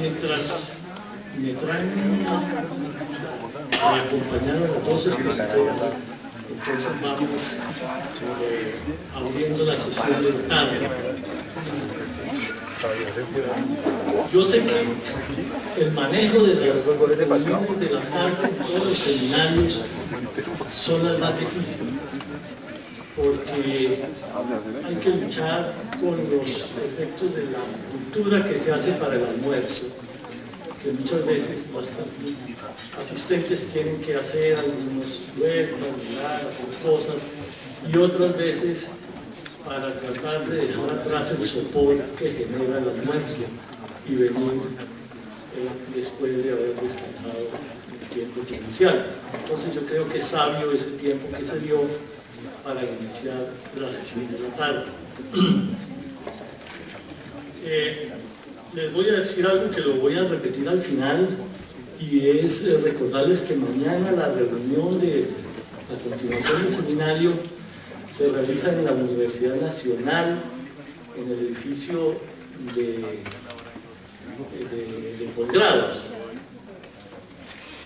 Mientras me traen acompañado a 12 expositoras, entonces vamos abriendo la sesión de tarde. Yo sé que el manejo de las reuniones de la tarde en todos los seminarios son las más difíciles, porque hay que luchar con los efectos de la cultura que se hace para el almuerzo, que muchas veces los asistentes tienen que hacer algunos huertas, hacer cosas, y otras veces para tratar de dejar atrás el sopor que genera el almuerzo y venir después de haber descansado el tiempo inicial. Entonces yo creo que es sabio ese tiempo que se dio para iniciar la sesión de la tarde. Les voy a decir algo que lo voy a repetir al final, y es recordarles que mañana la reunión de la continuación del seminario se realiza en la Universidad Nacional, en el edificio de posgrados.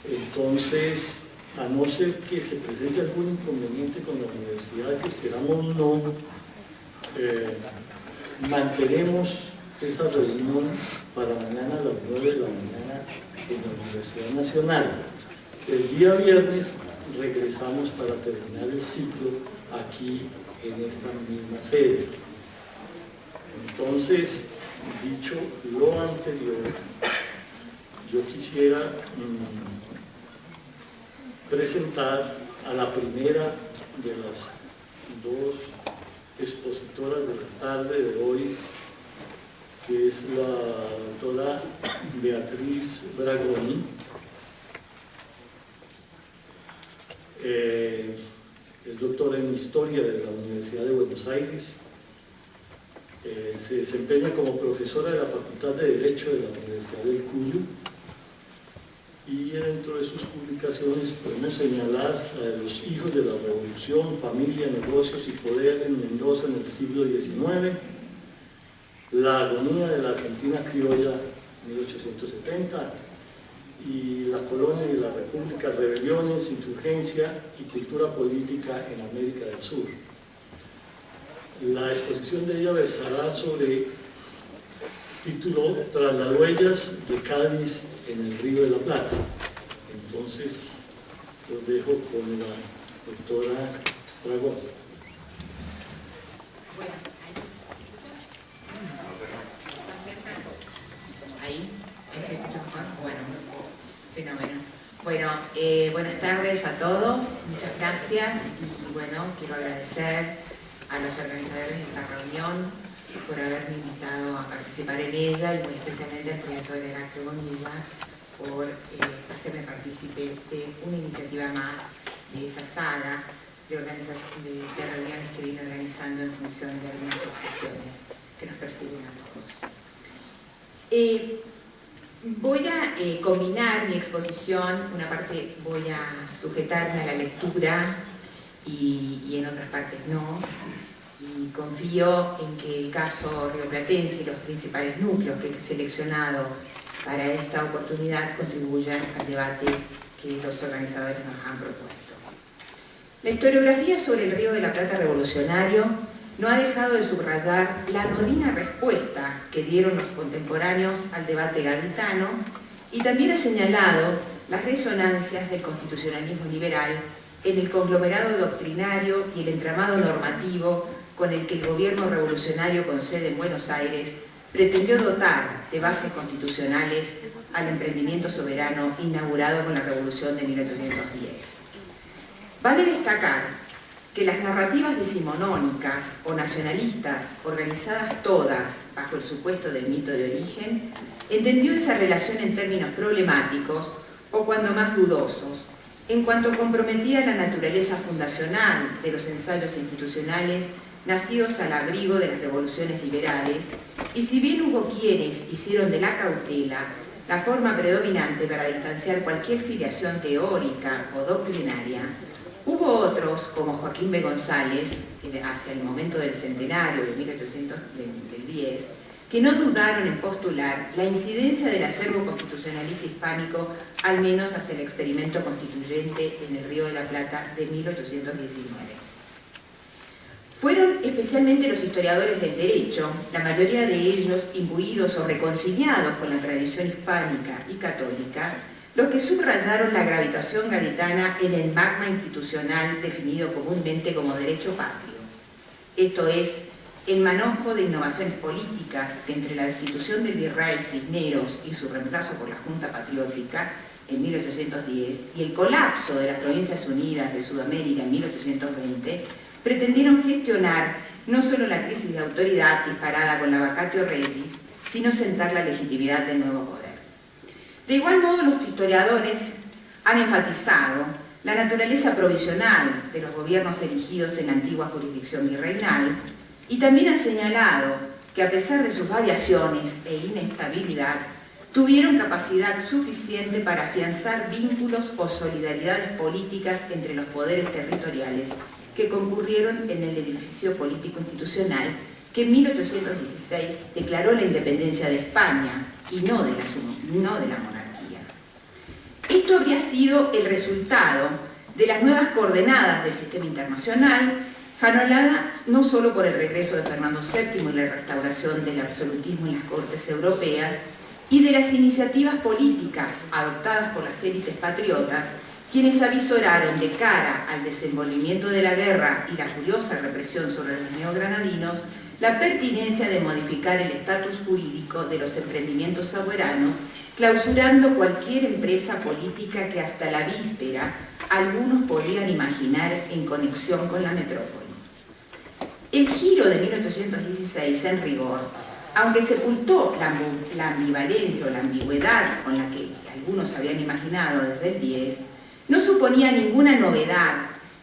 Entonces, a no ser que se presente algún inconveniente con la universidad, que esperamos no, mantenemos esa reunión para mañana a las 9 de la mañana en la Universidad Nacional. El día viernes regresamos para terminar el ciclo aquí en esta misma sede. Entonces, dicho lo anterior, yo quisiera presentar a la primera de las dos expositoras de la tarde de hoy, que es la doctora Beatriz Bragoni. Es doctora en Historia de la Universidad de Buenos Aires. Se desempeña como profesora de la Facultad de Derecho de la Universidad del Cuyo, y dentro de sus publicaciones podemos señalar Los hijos de la revolución, familia, negocios y poder en Mendoza en el siglo XIX, La agonía de la Argentina criolla 1870, y La colonia y la república, rebeliones, insurgencia y cultura política en América del Sur. La exposición de ella versará sobre título Tras las huellas de Cádiz en el Río de la Plata. Entonces, los dejo con la doctora Bragoni. Ahí, ¿se escucha mejor? Bueno, fenómeno. Bueno, buenas tardes a todos, muchas gracias, y bueno, quiero agradecer a los organizadores de esta reunión por haberme invitado a participar en ella, y muy especialmente al profesor Heraclio Bonilla por hacerme partícipe de una iniciativa más de esa saga de reuniones que viene organizando en función de algunas obsesiones que nos persiguen a todos. Voy a combinar mi exposición, una parte voy a sujetarme a la lectura y en otras partes no, y confío en que el caso rioplatense y los principales núcleos que he seleccionado para esta oportunidad contribuyan al debate que los organizadores nos han propuesto. La historiografía sobre el Río de la Plata revolucionario no ha dejado de subrayar la anodina respuesta que dieron los contemporáneos al debate gaditano, y también ha señalado las resonancias del constitucionalismo liberal en el conglomerado doctrinario y el entramado normativo con el que el gobierno revolucionario con sede en Buenos Aires pretendió dotar de bases constitucionales al emprendimiento soberano inaugurado con la Revolución de 1810. Vale destacar que las narrativas decimonónicas o nacionalistas, organizadas todas bajo el supuesto del mito de origen, entendió esa relación en términos problemáticos o cuando más dudosos, en cuanto comprometía la naturaleza fundacional de los ensayos institucionales nacidos al abrigo de las revoluciones liberales, y si bien hubo quienes hicieron de la cautela la forma predominante para distanciar cualquier filiación teórica o doctrinaria, hubo otros, como Joaquín B. González, que hacia el momento del centenario de 1810 que no dudaron en postular la incidencia del acervo constitucionalista hispánico, al menos hasta el experimento constituyente en el Río de la Plata de 1819. Fueron especialmente los historiadores del derecho, la mayoría de ellos imbuidos o reconciliados con la tradición hispánica y católica, los que subrayaron la gravitación gaditana en el magma institucional definido comúnmente como derecho patrio. Esto es, el manojo de innovaciones políticas que entre la destitución del virrey Cisneros y su reemplazo por la Junta Patriótica en 1810 y el colapso de las Provincias Unidas de Sudamérica en 1820 pretendieron gestionar no solo la crisis de autoridad disparada con la vacatio legis, sino sentar la legitimidad del nuevo poder. De igual modo, los historiadores han enfatizado la naturaleza provisional de los gobiernos erigidos en la antigua jurisdicción virreinal y también han señalado que a pesar de sus variaciones e inestabilidad, tuvieron capacidad suficiente para afianzar vínculos o solidaridades políticas entre los poderes territoriales que concurrieron en el edificio político-institucional que en 1816 declaró la independencia de España y no de la monarquía. Esto habría sido el resultado de las nuevas coordenadas del sistema internacional, jalonada no solo por el regreso de Fernando VII y la restauración del absolutismo en las cortes europeas, y de las iniciativas políticas adoptadas por las élites patriotas, quienes avisoraron de cara al desenvolvimiento de la guerra y la furiosa represión sobre los neogranadinos la pertinencia de modificar el estatus jurídico de los emprendimientos soberanos, clausurando cualquier empresa política que hasta la víspera algunos podían imaginar en conexión con la metrópoli. El giro de 1816, en rigor, aunque sepultó la ambivalencia o la ambigüedad con la que algunos habían imaginado desde el 10, no suponía ninguna novedad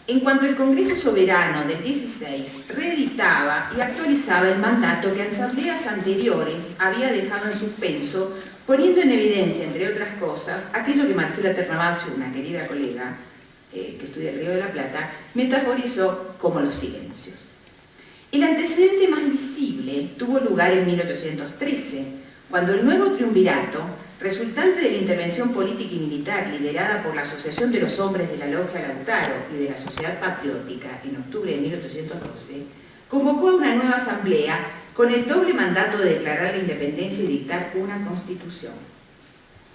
en cuanto el Congreso Soberano del 16 reeditaba y actualizaba el mandato que asambleas anteriores había dejado en suspenso, poniendo en evidencia, entre otras cosas, aquello que Marcela Ternavasio, una querida colega que estudia el Río de la Plata, metaforizó como los silencios. El antecedente más visible tuvo lugar en 1813, cuando el nuevo triunvirato, resultante de la intervención política y militar liderada por la Asociación de los Hombres de la Logia Lautaro y de la Sociedad Patriótica en octubre de 1812, convocó a una nueva asamblea con el doble mandato de declarar la independencia y dictar una constitución.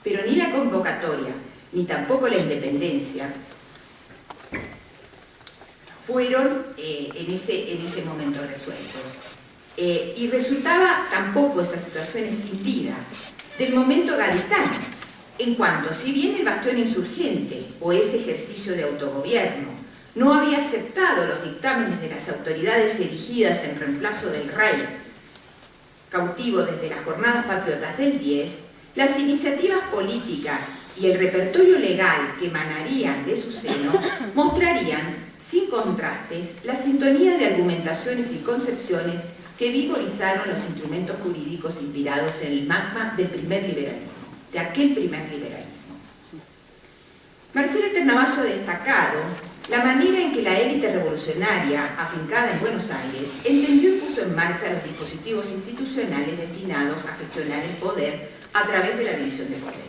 Pero ni la convocatoria, ni tampoco la independencia fueron en ese momento resueltos. Y resultaba tampoco esa situación escindida del momento gaditano, en cuanto, si bien el bastión insurgente o ese ejercicio de autogobierno no había aceptado los dictámenes de las autoridades erigidas en reemplazo del rey cautivo desde las jornadas patriotas del 10, las iniciativas políticas y el repertorio legal que emanarían de su seno mostrarían, sin contrastes, la sintonía de argumentaciones y concepciones que vigorizaron los instrumentos jurídicos inspirados en el magma del primer liberalismo, de aquel primer liberalismo. Marcela Ternavasio ha destacado la manera en que la élite revolucionaria, afincada en Buenos Aires, entendió y puso en marcha los dispositivos institucionales destinados a gestionar el poder a través de la división de poderes.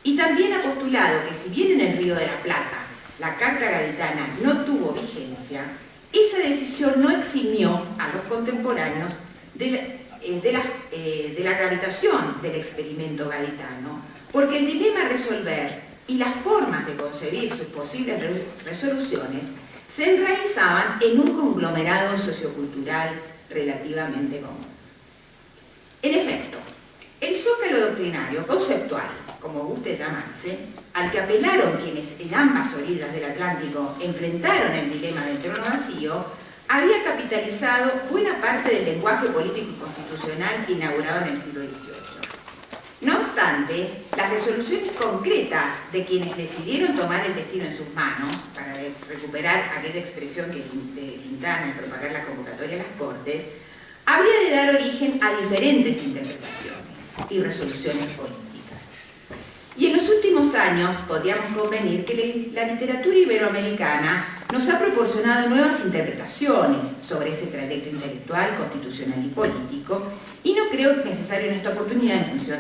Y también ha postulado que si bien en el Río de la Plata la Carta Gaditana no tuvo vigencia, esa decisión no eximió a los contemporáneos de la gravitación del experimento gaditano, porque el dilema a resolver y las formas de concebir sus posibles resoluciones se enraizaban en un conglomerado sociocultural relativamente común. En efecto, el zócalo doctrinario conceptual, como guste llamarse, al que apelaron quienes en ambas orillas del Atlántico enfrentaron el dilema del trono vacío, había capitalizado buena parte del lenguaje político y constitucional inaugurado en el siglo XVIII. No obstante, las resoluciones concretas de quienes decidieron tomar el destino en sus manos, para recuperar aquella expresión de Quintana al propagar la convocatoria a las Cortes, habría de dar origen a diferentes interpretaciones y resoluciones políticas. Y en los últimos años podríamos convenir que la literatura iberoamericana nos ha proporcionado nuevas interpretaciones sobre ese trayecto intelectual, constitucional y político, y no creo necesario en esta oportunidad, en función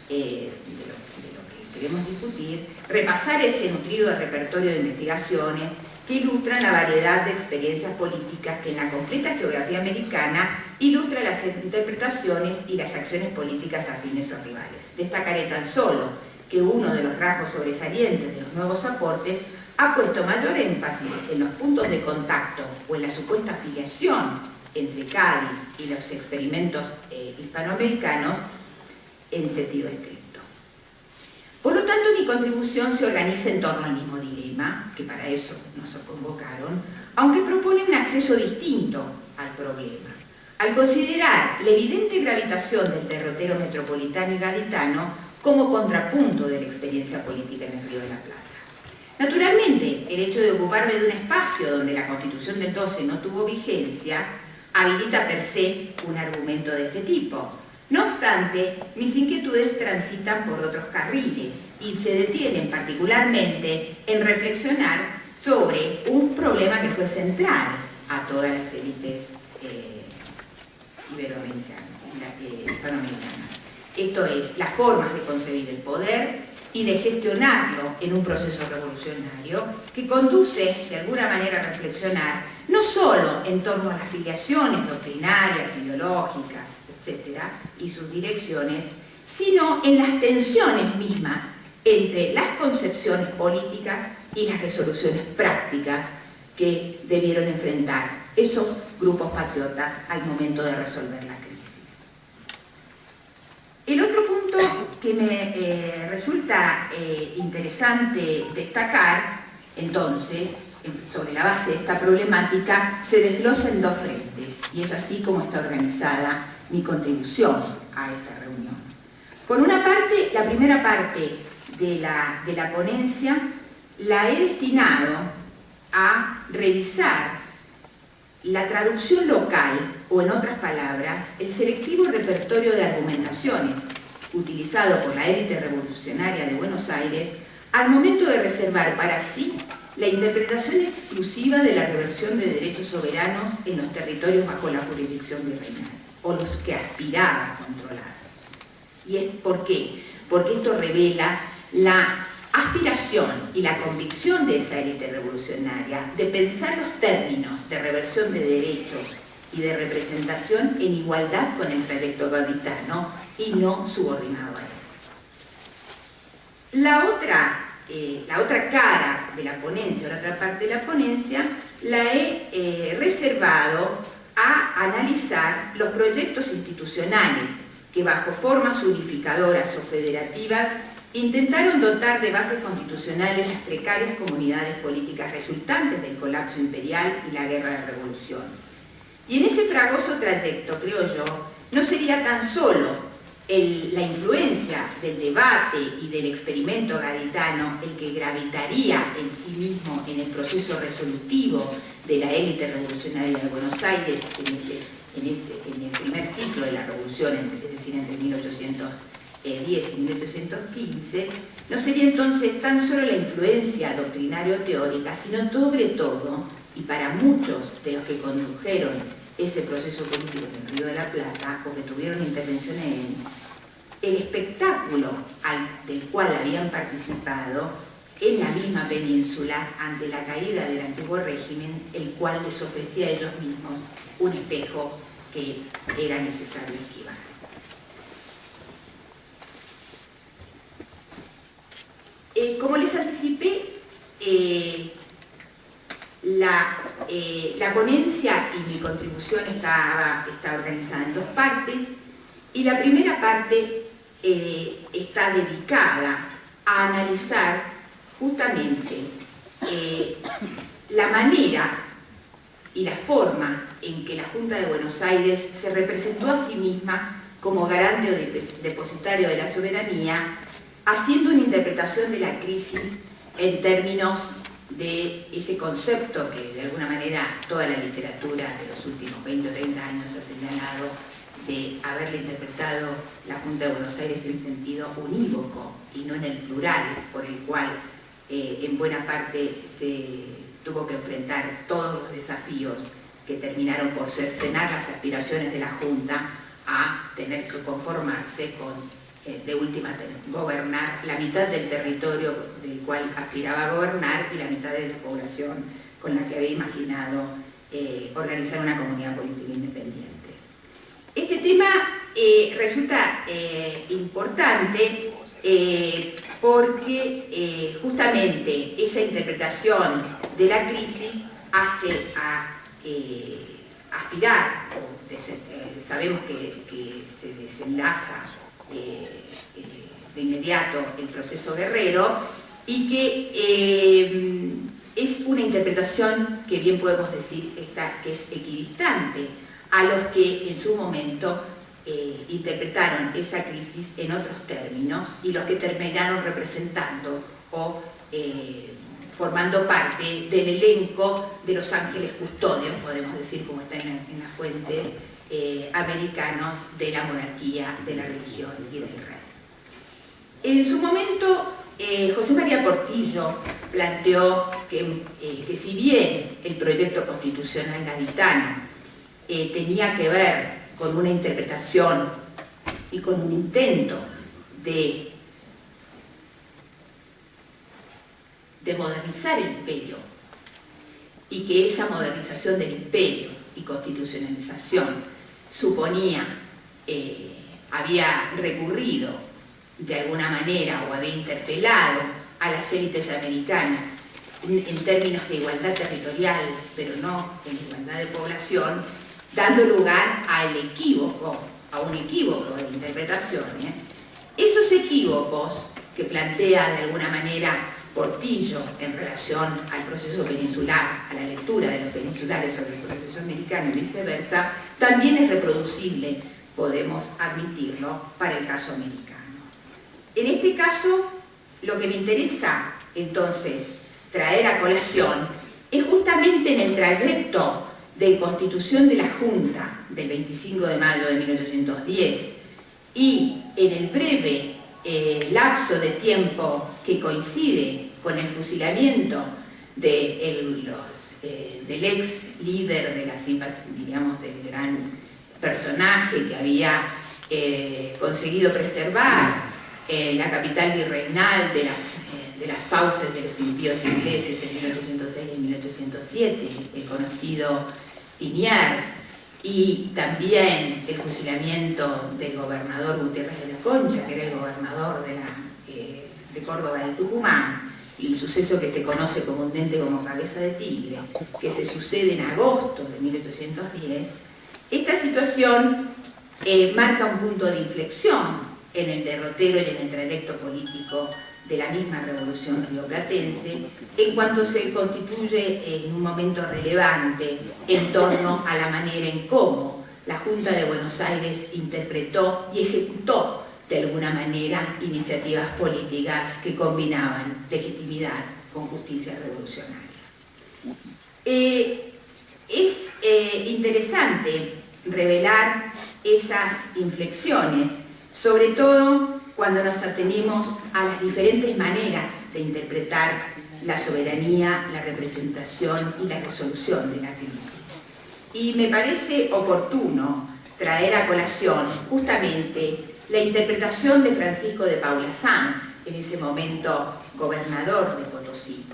de lo que queremos discutir, repasar ese nutrido repertorio de investigaciones que ilustran la variedad de experiencias políticas que en la completa geografía americana ilustra las interpretaciones y las acciones políticas afines o rivales. Destacaré tan solo que uno de los rasgos sobresalientes de los nuevos aportes ha puesto mayor énfasis en los puntos de contacto o en la supuesta afiliación entre Cádiz y los experimentos hispanoamericanos en sentido estricto. Por lo tanto, mi contribución se organiza en torno al mismo dilema, que para eso nos convocaron, aunque propone un acceso distinto al problema. Al considerar la evidente gravitación del derrotero metropolitano y gaditano como contrapunto de la experiencia política en el Río de la Plata. Naturalmente, el hecho de ocuparme de un espacio donde la Constitución del 12 no tuvo vigencia habilita per se un argumento de este tipo. No obstante, mis inquietudes transitan por otros carriles y se detienen particularmente en reflexionar sobre un problema que fue central a todas las élites hispanoamericanas. Esto es, las formas de concebir el poder y de gestionarlo en un proceso revolucionario que conduce de alguna manera a reflexionar no solo en torno a las filiaciones doctrinarias, ideológicas, etcétera, y sus direcciones, sino en las tensiones mismas entre las concepciones políticas y las resoluciones prácticas que debieron enfrentar esos grupos patriotas al momento de resolver la crisis. El otro punto que me resulta interesante destacar, entonces, sobre la base de esta problemática, se desglosa en dos frentes, y es así como está organizada mi contribución a esta reunión. Por una parte, la primera parte de la ponencia la he destinado a revisar la traducción local, o en otras palabras, el selectivo repertorio de argumentaciones utilizado por la élite revolucionaria de Buenos Aires al momento de reservar para sí la interpretación exclusiva de la reversión de derechos soberanos en los territorios bajo la jurisdicción virreinal, o los que aspiraba a controlar. ¿Y es por qué? Porque esto revela la aspiración y la convicción de esa élite revolucionaria de pensar los términos de reversión de derechos y de representación en igualdad con el trayecto gaditano y no subordinado a él. La otra cara de la ponencia, la otra parte de la ponencia, la he reservado a analizar los proyectos institucionales que bajo formas unificadoras o federativas intentaron dotar de bases constitucionales las precarias comunidades políticas resultantes del colapso imperial y la guerra de revolución. Y en ese fragoso trayecto, creo yo, no sería tan solo la influencia del debate y del experimento gaditano el que gravitaría en sí mismo en el proceso resolutivo de la élite revolucionaria de Buenos Aires en el primer ciclo de la revolución, es decir, entre 1810 y 1815, no sería entonces tan solo la influencia doctrinario-teórica, sino sobre todo, y para muchos de los que condujeron ese proceso político en el Río de la Plata, o que tuvieron intervención en él, el espectáculo del cual habían participado en la misma península ante la caída del antiguo régimen, el cual les ofrecía a ellos mismos un espejo que era necesario esquivar. Como les anticipé, la ponencia y mi contribución está organizada en dos partes, y la primera parte está dedicada a analizar justamente la manera y la forma en que la Junta de Buenos Aires se representó a sí misma como garante o depositario de la soberanía, haciendo una interpretación de la crisis en términos de ese concepto que de alguna manera toda la literatura de los últimos 20 o 30 años ha señalado, de haberle interpretado la Junta de Buenos Aires en sentido unívoco y no en el plural, por el cual en buena parte se tuvo que enfrentar todos los desafíos que terminaron por cercenar las aspiraciones de la Junta a tener que conformarse con, de última, gobernar la mitad del territorio del cual aspiraba a gobernar y la mitad de la población con la que había imaginado organizar una comunidad política independiente. Este tema resulta importante porque justamente esa interpretación de la crisis hace aspirar, sabemos que se desenlaza de inmediato el proceso guerrero y que es una interpretación que bien podemos decir que es equidistante a los que en su momento interpretaron esa crisis en otros términos y los que terminaron representando o formando parte del elenco de los ángeles custodios, podemos decir, como están en las fuentes americanos, de la monarquía, de la religión y del rey. En su momento, José María Portillo planteó que si bien el proyecto constitucional gaditano tenía que ver con una interpretación y con un intento de modernizar el imperio, y que esa modernización del imperio y constitucionalización suponía, había recurrido de alguna manera o había interpelado a las élites americanas en términos de igualdad territorial, pero no en igualdad de población, dando lugar a un equívoco de interpretaciones. Esos equívocos que plantea de alguna manera Portillo en relación al proceso peninsular, a la lectura de los peninsulares sobre el proceso americano y viceversa, también es reproducible, podemos admitirlo, para el caso americano. En este caso, lo que me interesa entonces traer a colación es justamente en el trayecto de constitución de la Junta del 25 de mayo de 1810 y en el breve lapso de tiempo que coincide con el fusilamiento del ex líder de las, digamos, del gran personaje que había conseguido preservar la capital virreinal de las fauces de los impíos ingleses en 1806 y 1807, el conocido Liniers, y también el fusilamiento del gobernador Gutiérrez de la Concha, que era el gobernador de Córdoba y Tucumán, y el suceso que se conoce comúnmente como Cabeza de Tigre, que se sucede en agosto de 1810, esta situación marca un punto de inflexión en el derrotero y en el trayecto político de la misma revolución rioplatense, en cuanto se constituye en un momento relevante en torno a la manera en cómo la Junta de Buenos Aires interpretó y ejecutó de alguna manera iniciativas políticas que combinaban legitimidad con justicia revolucionaria. Es interesante revelar esas inflexiones, sobre todo cuando nos atenemos a las diferentes maneras de interpretar la soberanía, la representación y la resolución de la crisis. Y me parece oportuno traer a colación justamente la interpretación de Francisco de Paula Sanz, en ese momento gobernador de Potosí,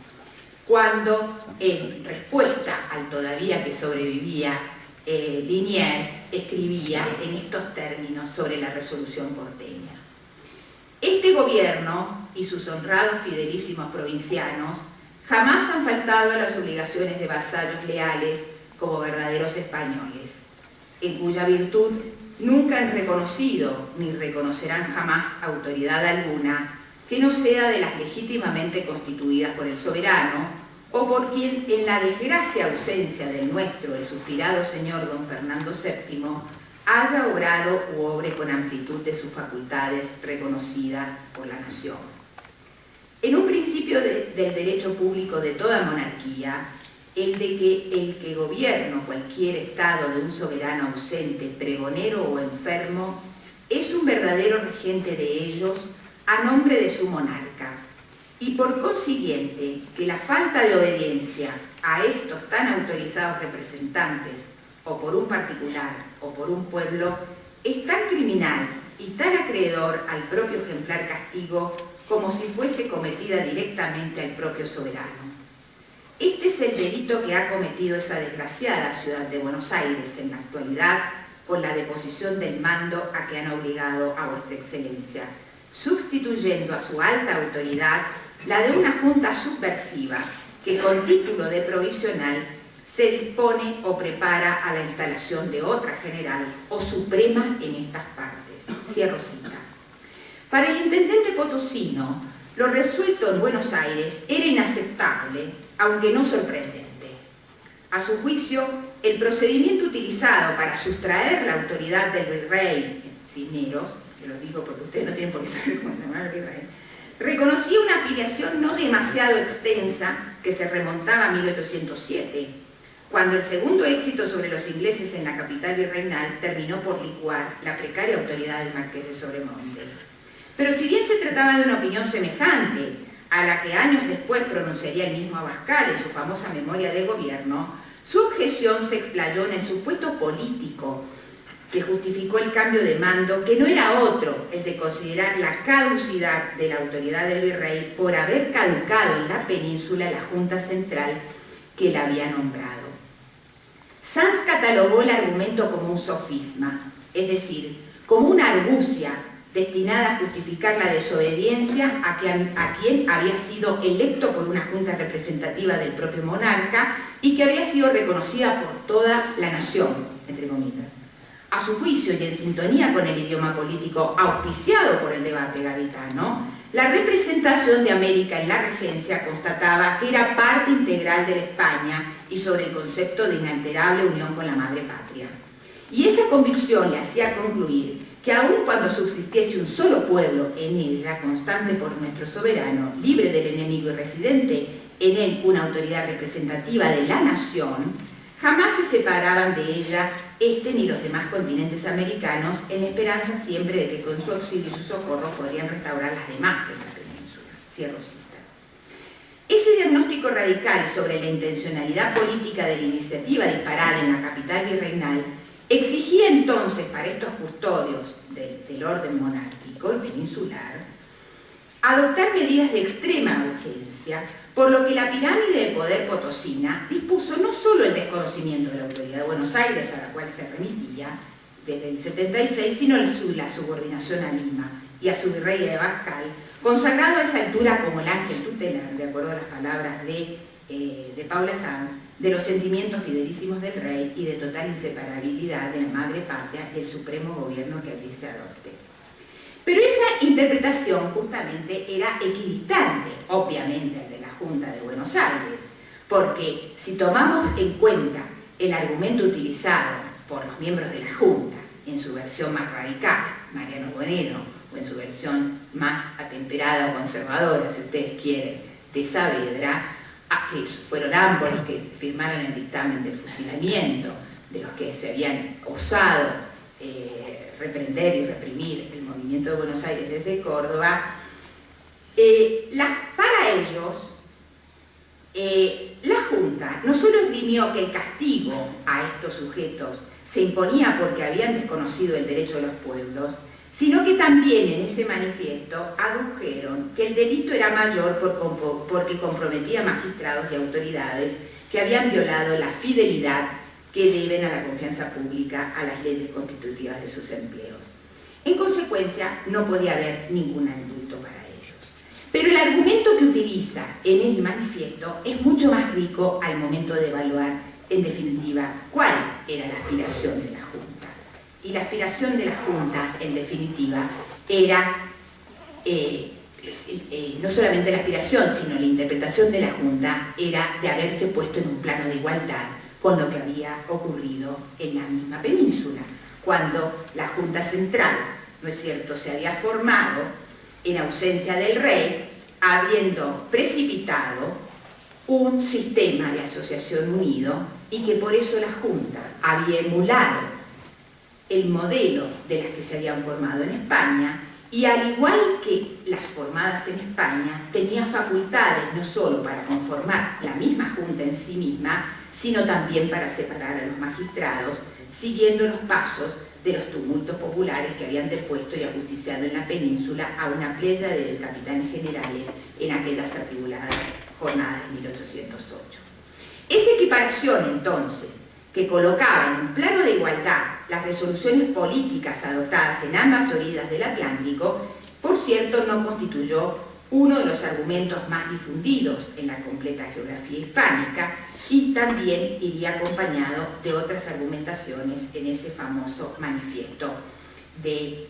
cuando en respuesta al todavía que sobrevivía Liniers, escribía en estos términos sobre la resolución porteña. Este gobierno y sus honrados fidelísimos provincianos jamás han faltado a las obligaciones de vasallos leales como verdaderos españoles, en cuya virtud nunca han reconocido ni reconocerán jamás autoridad alguna que no sea de las legítimamente constituidas por el soberano o por quien en la desgracia ausencia del nuestro, el suspirado señor don Fernando VII, haya obrado u obre con amplitud de sus facultades reconocida por la nación. En un principio del derecho público de toda monarquía, el de que el que gobierno cualquier estado de un soberano ausente, pregonero o enfermo, es un verdadero regente de ellos a nombre de su monarca, y por consiguiente que la falta de obediencia a estos tan autorizados representantes, o por un particular o por un pueblo, es tan criminal y tan acreedor al propio ejemplar castigo como si fuese cometida directamente al propio soberano. Este es el delito que ha cometido esa desgraciada ciudad de Buenos Aires en la actualidad con la deposición del mando a que han obligado a vuestra excelencia, sustituyendo a su alta autoridad la de una junta subversiva que con título de provisional se dispone o prepara a la instalación de otra general o suprema en estas partes. Cierro cita. Para el intendente potosino, lo resuelto en Buenos Aires era inaceptable, aunque no sorprendente. A su juicio, el procedimiento utilizado para sustraer la autoridad del virrey Cisneros, se lo digo porque ustedes no tienen por qué saber cómo se llama el virrey, reconocía una afiliación no demasiado extensa que se remontaba a 1807, cuando el segundo éxito sobre los ingleses en la capital virreinal terminó por licuar la precaria autoridad del marqués de Sobremonte. Pero si bien se trataba de una opinión semejante a la que años después pronunciaría el mismo Abascal en su famosa memoria de gobierno, su objeción se explayó en el supuesto político que justificó el cambio de mando, que no era otro el de considerar la caducidad de la autoridad del virrey por haber caducado en la península la Junta Central que la había nombrado. Sanz catalogó el argumento como un sofisma, es decir, como una argucia destinada a justificar la desobediencia a quien había sido electo por una junta representativa del propio monarca y que había sido reconocida por toda la nación, entre comillas. A su juicio y en sintonía con el idioma político auspiciado por el debate gaditano, la representación de América en la regencia constataba que era parte integral de la España y sobre el concepto de inalterable unión con la madre patria. Y esa convicción le hacía concluir que aun cuando subsistiese un solo pueblo en ella, constante por nuestro soberano, libre del enemigo y residente en él una autoridad representativa de la nación, jamás se separaban de ella este ni los demás continentes americanos, en la esperanza siempre de que con su auxilio y su socorro podrían restaurar las demás en la península. Cierro cita. Ese diagnóstico radical sobre la intencionalidad política de la iniciativa disparada en la capital virreinal exigía entonces para estos custodios del orden monárquico y peninsular adoptar medidas de extrema urgencia, por lo que la pirámide de poder potosina dispuso no solo el desconocimiento de la autoridad de Buenos Aires, a la cual se remitía desde el 76, sino la subordinación a Lima y a su virrey de Abascal, consagrado a esa altura como el ángel tutelar, de acuerdo a las palabras de Paula Sanz, de los sentimientos fidelísimos del rey y de total inseparabilidad de la madre patria y el supremo gobierno que allí se adopte. Pero esa interpretación justamente era equidistante, obviamente, al de la Junta de Buenos Aires, porque si tomamos en cuenta el argumento utilizado por los miembros de la Junta en su versión más radical, Mariano Bonero, o en su versión más atemperada o conservadora, si ustedes quieren, de Saavedra, que fueron ambos los que firmaron el dictamen del fusilamiento, de los que se habían osado reprender y reprimir el movimiento de Buenos Aires desde Córdoba, para ellos la Junta no solo esgrimió que el castigo a estos sujetos se imponía porque habían desconocido el derecho de los pueblos, sino que también en ese manifiesto adujeron que el delito era mayor porque comprometía a magistrados y autoridades que habían violado la fidelidad que deben a la confianza pública a las leyes constitutivas de sus empleos. En consecuencia, no podía haber ningún indulto para ellos. Pero el argumento que utiliza en el manifiesto es mucho más rico al momento de evaluar, en definitiva, cuál era la aspiración de la Junta. Y la aspiración de la Junta, en definitiva, era no solamente la aspiración, sino la interpretación de la Junta era de haberse puesto en un plano de igualdad con lo que había ocurrido en la misma península, cuando la Junta Central, ¿no es cierto?, se había formado en ausencia del rey, habiendo precipitado un sistema de asociación unido y que por eso la Junta había emulado el modelo de las que se habían formado en España y, al igual que las formadas en España, tenía facultades no solo para conformar la misma Junta en sí misma, sino también para separar a los magistrados, siguiendo los pasos de los tumultos populares que habían depuesto y ajusticiado en la península a una playa de capitanes generales en aquellas atribuladas jornadas de 1808. Esa equiparación, entonces, que colocaba en un plano de igualdad las resoluciones políticas adoptadas en ambas orillas del Atlántico, por cierto, no constituyó uno de los argumentos más difundidos en la completa geografía hispánica, y también iría acompañado de otras argumentaciones en ese famoso manifiesto de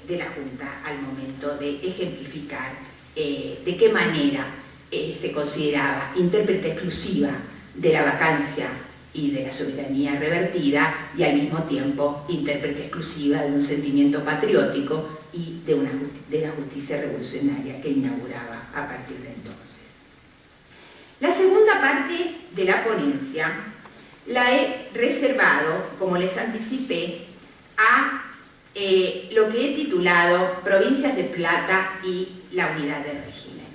la Junta al momento de ejemplificar de qué manera se consideraba intérprete exclusiva de la vacancia y de la soberanía revertida, y al mismo tiempo intérprete exclusiva de un sentimiento patriótico y de la justicia revolucionaria que inauguraba a partir de entonces. La segunda parte de la ponencia la he reservado, como les anticipé, a lo que he titulado Provincias de Plata y la unidad del régimen.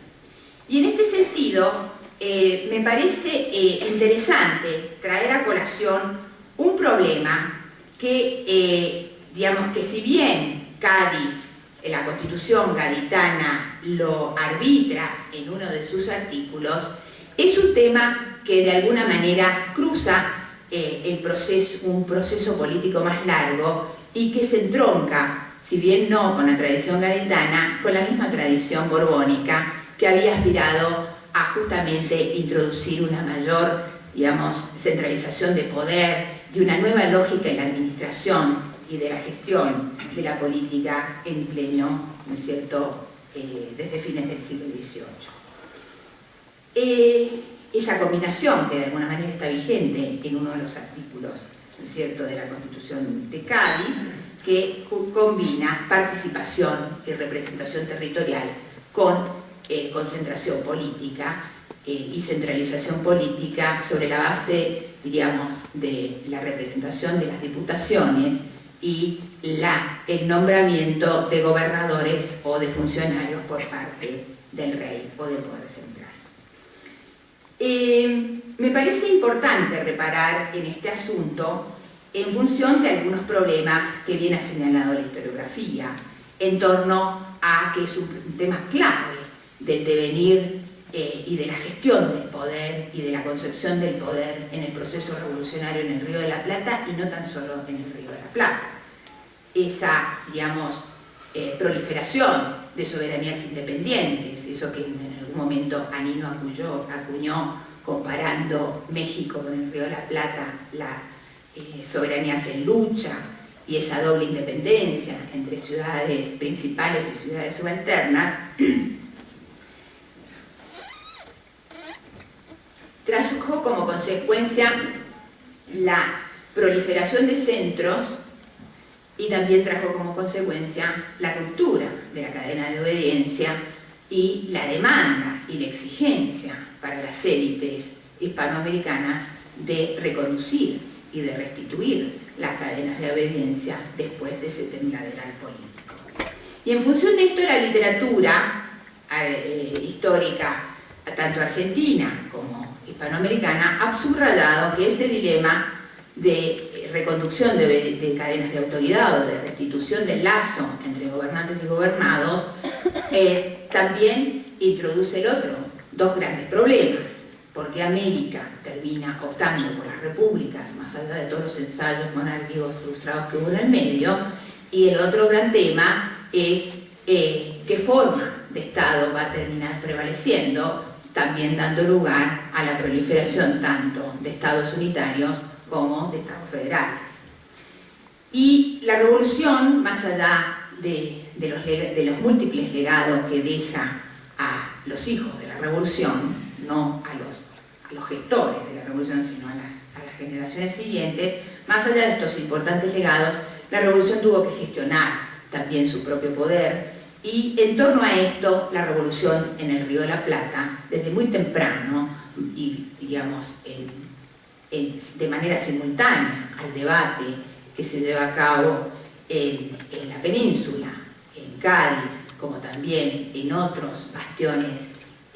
Y en este sentido, me parece interesante traer a colación un problema que, digamos que si bien Cádiz, la Constitución gaditana lo arbitra en uno de sus artículos, es un tema que de alguna manera cruza un proceso político más largo y que se entronca, si bien no con la tradición gaditana, con la misma tradición borbónica que había aspirado a justamente introducir una mayor, digamos, centralización de poder y una nueva lógica en la administración y de la gestión de la política en pleno, ¿no es cierto?, desde fines del siglo XVIII. Esa combinación que de alguna manera está vigente en uno de los artículos, ¿no es cierto?, de la Constitución de Cádiz, que combina participación y representación territorial con concentración política y centralización política sobre la base, diríamos, de la representación de las diputaciones y el nombramiento de gobernadores o de funcionarios por parte del rey o del poder central. Me parece importante reparar en este asunto en función de algunos problemas que viene señalado la historiografía en torno a que es un tema clave del devenir y de la gestión del poder y de la concepción del poder en el proceso revolucionario en el Río de la Plata, y no tan solo en el Río de la Plata. Esa, digamos, proliferación de soberanías independientes, eso que en algún momento Anino acuñó comparando México con el Río de la Plata, la soberanías en lucha y esa doble independencia entre ciudades principales y ciudades subalternas, trajo como consecuencia la proliferación de centros y también trajo como consecuencia la ruptura de la cadena de obediencia y la demanda y la exigencia para las élites hispanoamericanas de reconducir y de restituir las cadenas de obediencia después de ese tembladeral político. Y en función de esto, la literatura histórica, tanto argentina como hispanoamericana, ha subrayado que ese dilema de reconducción de cadenas de autoridad o de restitución del lazo entre gobernantes y gobernados también introduce dos grandes problemas. Porque América termina optando por las repúblicas, más allá de todos los ensayos monárquicos frustrados que hubo en el medio, y el otro gran tema es qué forma de Estado va a terminar prevaleciendo, también dando lugar a la proliferación tanto de Estados unitarios como de Estados federales. Y la revolución, más allá de los múltiples legados que deja a los hijos de la revolución, no a los gestores de la revolución, sino a las generaciones siguientes, más allá de estos importantes legados, la revolución tuvo que gestionar también su propio poder, y en torno a esto, la revolución en el Río de la Plata, desde muy temprano, y digamos, de manera simultánea al debate que se lleva a cabo en la península, en Cádiz, como también en otros bastiones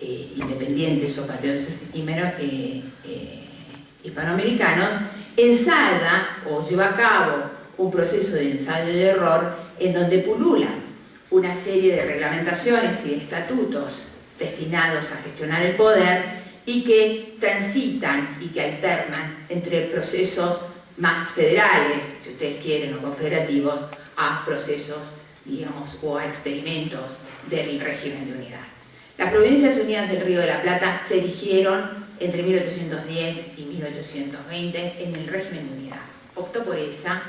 independientes o patriotas hispanoamericanos, ensaya o lleva a cabo un proceso de ensayo y error en donde pululan una serie de reglamentaciones y de estatutos destinados a gestionar el poder y que transitan y que alternan entre procesos más federales, si ustedes quieren, o confederativos, a procesos, digamos, o a experimentos del régimen de unidad. Las Provincias Unidas del Río de la Plata se erigieron entre 1810 y 1820 en el régimen de unidad. Optó por esa,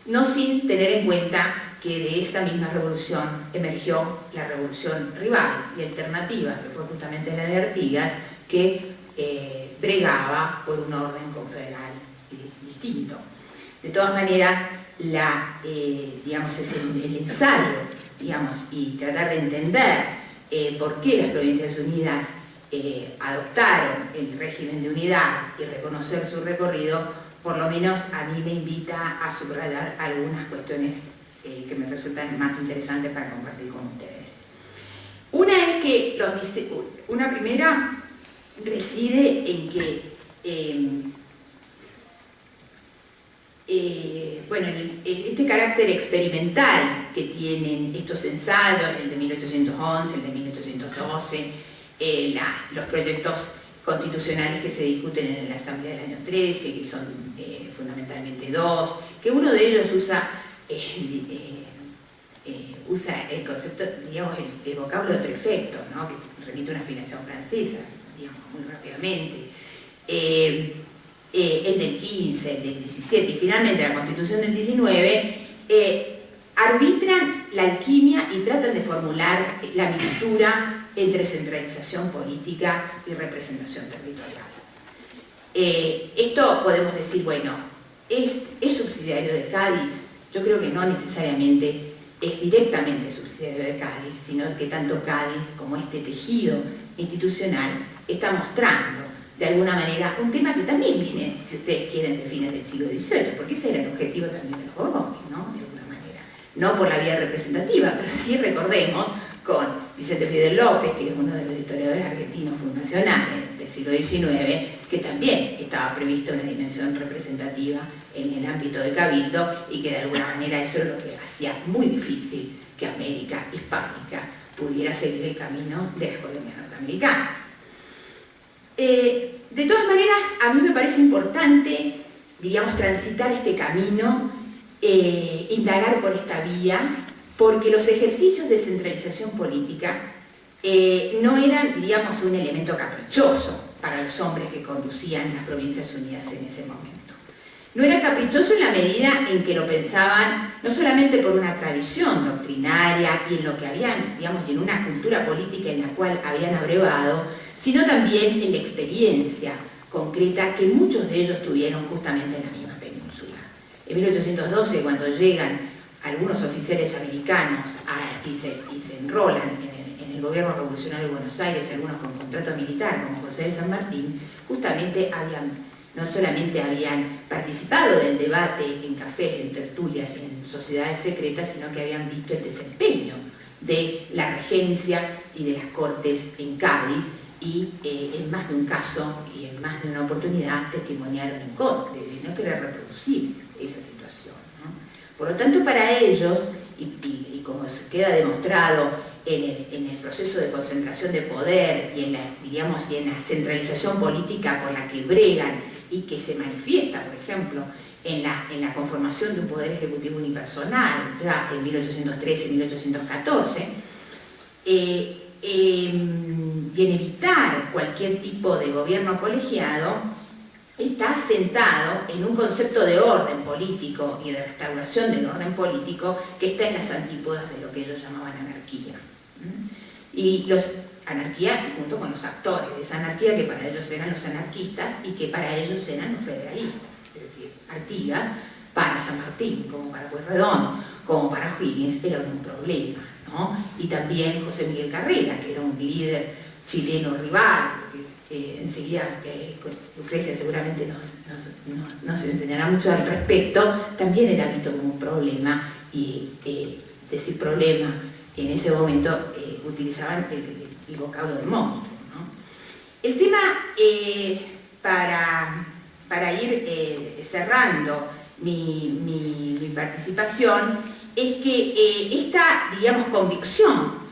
no sin tener en cuenta que de esta misma revolución emergió la revolución rival y alternativa, que fue justamente la de Artigas, que bregaba por un orden confederal distinto. De todas maneras, digamos, es el ensayo, digamos, y tratar de entender por qué las Provincias Unidas adoptaron el régimen de unidad y reconocer su recorrido, por lo menos a mí me invita a subrayar algunas cuestiones que me resultan más interesantes para compartir con ustedes. Una es que una primera reside en que bueno, este carácter experimental que tienen estos ensayos, el de 1811, el de 1812, los proyectos constitucionales que se discuten en la Asamblea del año 13, que son fundamentalmente dos, que uno de ellos usa el concepto, digamos, el vocablo de prefecto, ¿no?, que remite a una afinación francesa, digamos, muy rápidamente. El del 15, el del 17 y finalmente la Constitución del 19 arbitran la alquimia y tratan de formular la mixtura entre centralización política y representación territorial. Esto podemos decir, bueno, ¿es subsidiario de Cádiz? Yo creo que no necesariamente es directamente subsidiario de Cádiz, sino que tanto Cádiz como este tejido institucional está mostrando de alguna manera un tema que también viene, si ustedes quieren, de fines del siglo XVIII, porque ese era el objetivo también de los Borbones, ¿no?, de alguna manera. No por la vía representativa, pero sí recordemos con Vicente Fidel López, que es uno de los historiadores argentinos fundacionales del siglo XIX, que también estaba prevista una dimensión representativa en el ámbito de Cabildo y que de alguna manera eso es lo que hacía muy difícil que América hispánica pudiera seguir el camino de las colonias norteamericanas. De todas maneras, a mí me parece importante, diríamos, transitar este camino, indagar por esta vía, porque los ejercicios de centralización política no eran, diríamos, un elemento caprichoso para los hombres que conducían las Provincias Unidas en ese momento. No era caprichoso en la medida en que lo pensaban, no solamente por una tradición doctrinaria y en lo que habían, digamos, y en una cultura política en la cual habían abrevado, sino también en la experiencia concreta que muchos de ellos tuvieron justamente en la misma península. En 1812, cuando llegan algunos oficiales americanos y se enrolan en el gobierno revolucionario de Buenos Aires, algunos con contrato militar, como José de San Martín, justamente no solamente habían participado del debate en cafés, en tertulias, en sociedades secretas, sino que habían visto el desempeño de la regencia y de las cortes en Cádiz, y en más de un caso y en más de una oportunidad testimoniaron en contra de no querer reproducir esa situación, ¿no? Por lo tanto, para ellos, y como se queda demostrado en el proceso de concentración de poder y en la centralización política por la que bregan y que se manifiesta, por ejemplo, en la conformación de un poder ejecutivo unipersonal, ya en 1813 y 1814, y en evitar cualquier tipo de gobierno colegiado, está asentado en un concepto de orden político y de restauración del orden político que está en las antípodas de lo que ellos llamaban anarquía. Y anarquía junto con los actores de esa anarquía, que para ellos eran los anarquistas y que para ellos eran los federalistas, es decir, Artigas para San Martín, como para Pueyrredón, como para O'Higgins, era un problema, ¿no? Y también José Miguel Carrera, que era un líder chileno rival, que enseguida Lucrecia seguramente nos enseñará mucho al respecto, también era visto como un problema, y decir problema en ese momento utilizaban el vocablo de monstruo, ¿no? El tema, para ir cerrando mi participación, es que esta, digamos, convicción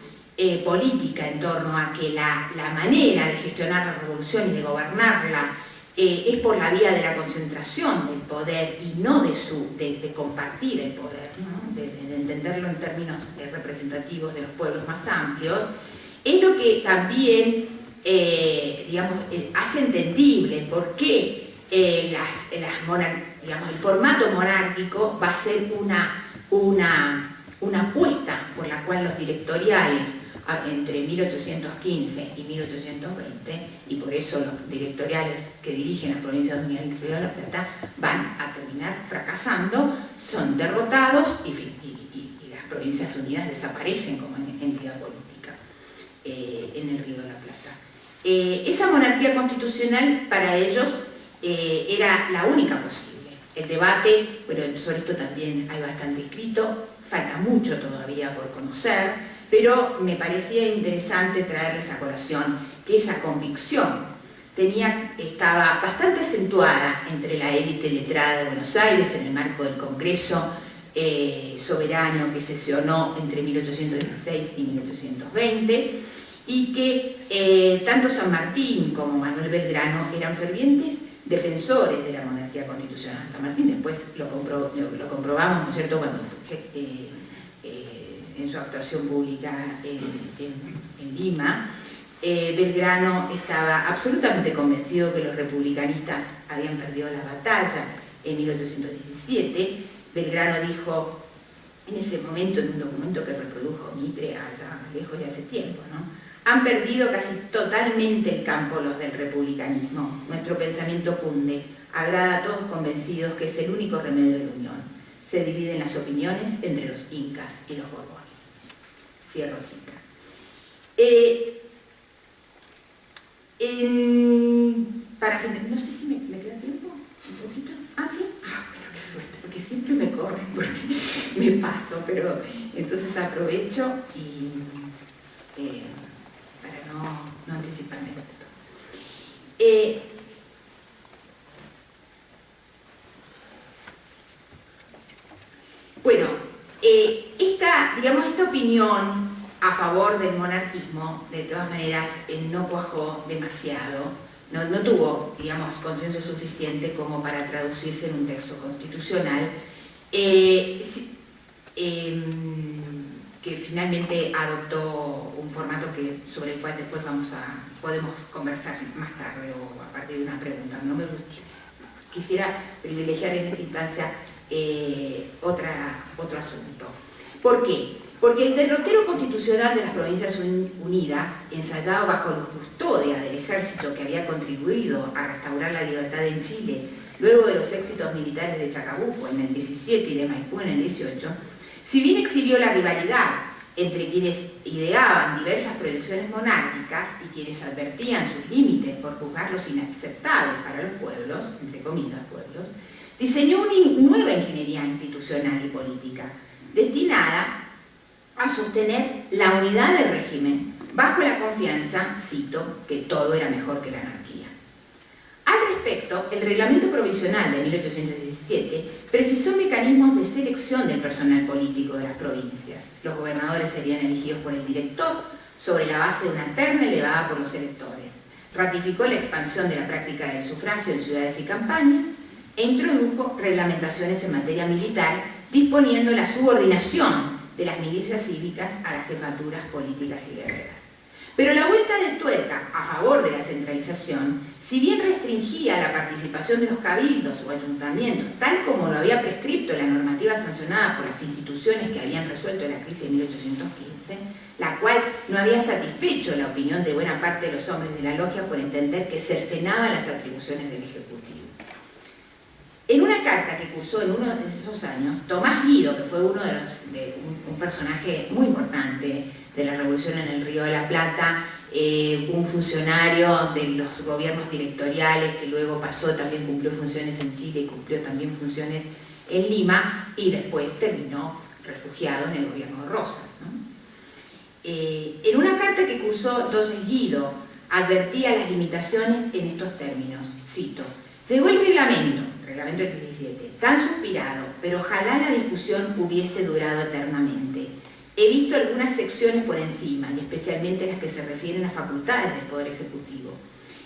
política en torno a que la manera de gestionar la revolución y de gobernarla es por la vía de la concentración del poder y no de compartir el poder, ¿no? de entenderlo en términos representativos de los pueblos más amplios, es lo que también digamos, hace entendible por qué digamos, el formato monárquico va a ser una apuesta por la cual los directoriales entre 1815 y 1820, y por eso los directoriales que dirigen las provincias unidas del Río de la Plata van a terminar fracasando, son derrotados y las provincias unidas desaparecen como entidad política en el Río de la Plata. Esa monarquía constitucional para ellos era la única posible. El debate, bueno, sobre esto también hay bastante escrito, falta mucho todavía por conocer, pero me parecía interesante traerles a colación que esa convicción estaba bastante acentuada entre la élite letrada de Buenos Aires en el marco del Congreso soberano que sesionó entre 1816 y 1820, y que tanto San Martín como Manuel Belgrano eran fervientes defensores de la monarquía constitucional. San Martín después lo comprobamos, ¿no es cierto?, cuando en su actuación pública en Lima. Belgrano estaba absolutamente convencido que los republicanistas habían perdido la batalla en 1817. Belgrano dijo en ese momento, en un documento que reprodujo Mitre allá lejos de hace tiempo, ¿no? Han perdido casi totalmente el campo los del republicanismo. Nuestro pensamiento cunde, agrada a todos convencidos que es el único remedio de la unión. Se dividen las opiniones entre los incas y los borbones. Cierro cita. No sé si me queda tiempo, un poquito. ¿Ah, sí? Ah, pero qué suerte, porque siempre me corren, porque me paso, pero entonces aprovecho y para no anticiparme tanto. Bueno, esta opinión a favor del monarquismo, de todas maneras, no cuajó demasiado, no tuvo, digamos, consenso suficiente como para traducirse en un texto constitucional que finalmente adoptó un formato sobre el cual después podemos conversar más tarde o a partir de una pregunta. No me quisiera privilegiar en esta instancia otro asunto. ¿Por qué? Porque el derrotero constitucional de las Provincias Unidas, ensayado bajo la custodia del ejército que había contribuido a restaurar la libertad en Chile, luego de los éxitos militares de Chacabuco en el 17 y de Maipú en el 18, si bien exhibió la rivalidad entre quienes ideaban diversas proyecciones monárquicas y quienes advertían sus límites por juzgarlos inaceptables para los pueblos, entre comillas pueblos, diseñó una nueva ingeniería institucional y política, destinada a sostener la unidad del régimen bajo la confianza, cito, que todo era mejor que la anarquía. Al respecto, el reglamento provisional de 1817 precisó mecanismos de selección del personal político de las provincias. Los gobernadores serían elegidos por el director sobre la base de una terna elevada por los electores. Ratificó la expansión de la práctica del sufragio en ciudades y campañas e introdujo reglamentaciones en materia militar, disponiendo la subordinación de las milicias cívicas a las jefaturas políticas y guerreras. Pero la vuelta de tuerca a favor de la centralización, si bien restringía la participación de los cabildos o ayuntamientos, tal como lo había prescripto la normativa sancionada por las instituciones que habían resuelto la crisis de 1815, la cual no había satisfecho la opinión de buena parte de los hombres de la logia por entender que cercenaban las atribuciones del Ejecutivo. En una carta que cursó en uno de esos años, Tomás Guido, que fue un personaje muy importante de la revolución en el Río de la Plata, un funcionario de los gobiernos directoriales que luego también cumplió funciones en Chile y cumplió también funciones en Lima y después terminó refugiado en el gobierno de Rosas, ¿no? En una carta que cursó entonces Guido advertía las limitaciones en estos términos. Cito: llegó el reglamento del 17, tan suspirado, pero ojalá la discusión hubiese durado eternamente. He visto algunas secciones por encima, y especialmente las que se refieren a facultades del Poder Ejecutivo.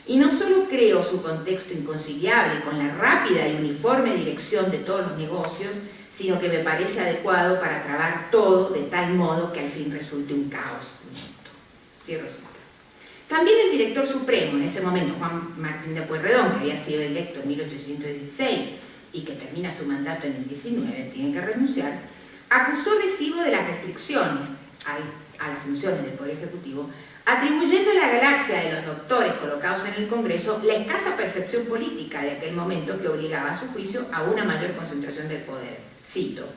Y no solo creo su contexto inconciliable con la rápida y uniforme dirección de todos los negocios, sino que me parece adecuado para trabar todo de tal modo que al fin resulte un caos funesto. Cierro cita. También el director supremo, en ese momento Juan Martín de Pueyrredón, que había sido electo en 1816 y que termina su mandato en el 19, tiene que renunciar, acusó recibo de las restricciones a las funciones del Poder Ejecutivo, atribuyendo a la galaxia de los doctores colocados en el Congreso la escasa percepción política de aquel momento que obligaba a su juicio a una mayor concentración del poder. Cito: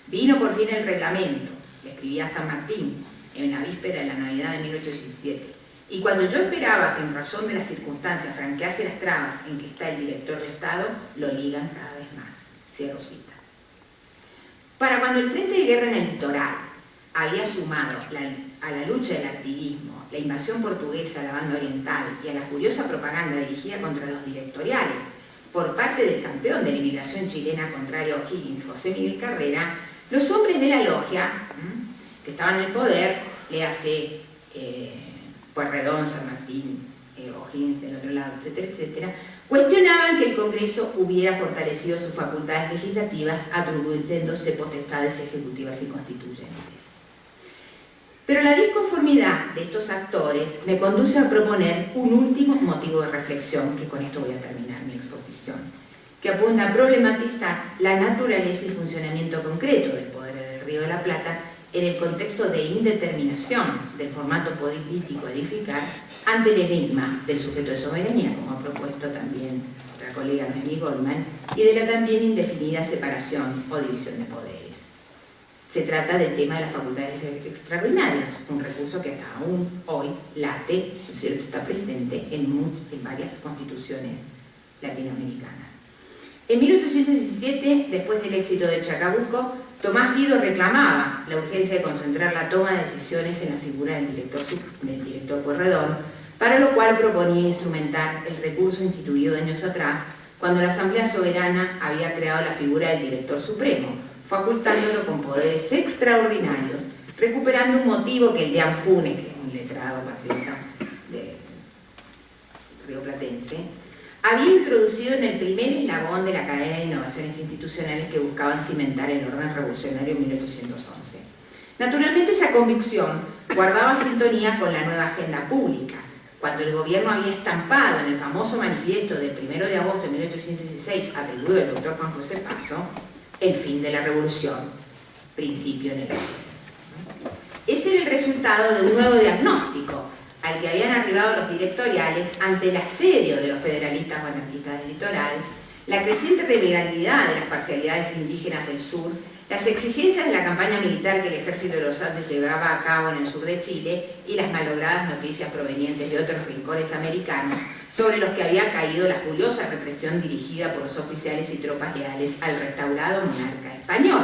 vino por fin el reglamento, le escribía a San Martín en la víspera de la Navidad de 1817, y cuando yo esperaba que en razón de las circunstancias franquease las trabas en que está el director de Estado, lo ligan cada vez más. Cierro cita. Para cuando el frente de guerra en el litoral había sumado a la lucha del activismo, la invasión portuguesa a la banda oriental y a la furiosa propaganda dirigida contra los directoriales por parte del campeón de la inmigración chilena contrario a O'Higgins, José Miguel Carrera, los hombres de la logia que estaban en el poder, léase Pueyrredón, San Martín, O'Higgins del otro lado, etcétera, etcétera, cuestionaban que el Congreso hubiera fortalecido sus facultades legislativas atribuyéndose potestades ejecutivas y constituyentes. Pero la disconformidad de estos actores me conduce a proponer un último motivo de reflexión, que con esto voy a terminar mi exposición, que apunta a problematizar la naturaleza y funcionamiento concreto del poder en el Río de la Plata en el contexto de indeterminación del formato político a edificar ante el enigma del sujeto de soberanía, como ha propuesto también otra colega Noemí Goldman, y de la también indefinida separación o división de poderes. Se trata del tema de las facultades extraordinarias, un recurso que aún hoy late, ¿no es cierto?, está presente en varias constituciones latinoamericanas. En 1817, después del éxito de Chacabuco, Tomás Guido reclamaba la urgencia de concentrar la toma de decisiones en la figura del director Pueyrredón, para lo cual proponía instrumentar el recurso instituido años atrás, cuando la Asamblea Soberana había creado la figura del director supremo, facultándolo con poderes extraordinarios, recuperando un motivo que el Deán Funes, que es un letrado patriota de rioplatense, había introducido en el primer eslabón de la cadena de innovaciones institucionales que buscaban cimentar el orden revolucionario en 1811. Naturalmente, esa convicción guardaba sintonía con la nueva agenda pública. Cuando el gobierno había estampado en el famoso manifiesto del 1 de agosto de 1816, atribuido al doctor Juan José Paso, el fin de la revolución, principio en el orden. Ese era el resultado de un nuevo diagnóstico al que habían arribado los directoriales ante el asedio de los federalistas anarquistas del litoral, la creciente rivalidad de las parcialidades indígenas del sur, las exigencias de la campaña militar que el ejército de los Andes llevaba a cabo en el sur de Chile y las malogradas noticias provenientes de otros rincones americanos sobre los que había caído la furiosa represión dirigida por los oficiales y tropas leales al restaurado monarca español.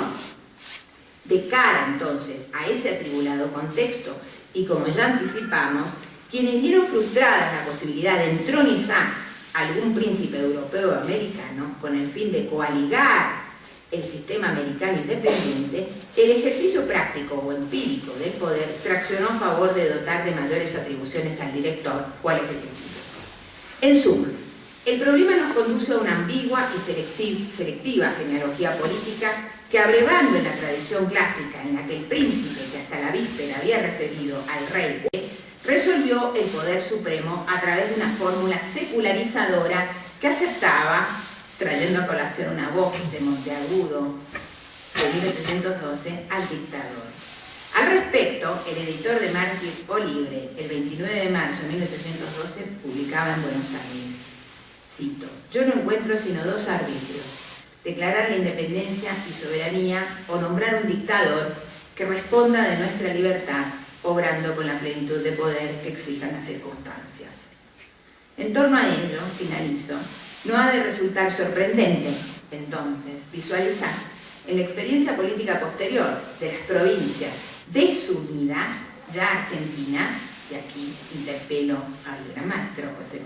De cara entonces a ese atribulado contexto, y como ya anticipamos, quienes vieron frustrada la posibilidad de entronizar a algún príncipe europeo o americano con el fin de coaligar el sistema americano independiente, el ejercicio práctico o empírico del poder traccionó a favor de dotar de mayores atribuciones al director o al ejecutivo. En suma, el problema nos conduce a una ambigua y selectiva genealogía política que, abrevando en la tradición clásica en la que el príncipe que hasta la víspera había referido al rey, resolvió el poder supremo a través de una fórmula secularizadora que aceptaba, trayendo a colación una voz de Monteagudo de 1812, al dictador. Al respecto, el editor de Mártir o Libre, el 29 de marzo de 1812, publicaba en Buenos Aires, cito: yo no encuentro sino dos arbitrios: declarar la independencia y soberanía o nombrar un dictador que responda de nuestra libertad, obrando con la plenitud de poder que exijan las circunstancias. En torno a ello, finalizo, no ha de resultar sorprendente, entonces, visualizar en la experiencia política posterior de las provincias desunidas, ya argentinas, y aquí interpelo al gran maestro José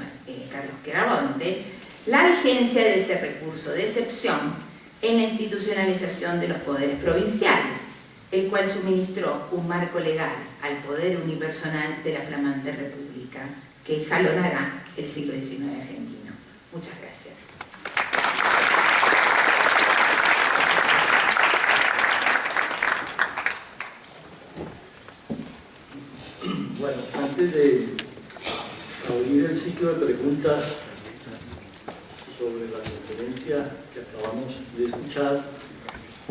Carlos Querabonte, la vigencia de ese recurso de excepción en la institucionalización de los poderes provinciales, el cual suministró un marco legal al poder unipersonal de la flamante república que jalonará el siglo XIX argentino. Muchas gracias. Bueno, antes de abrir el ciclo de preguntas sobre la conferencia que acabamos de escuchar,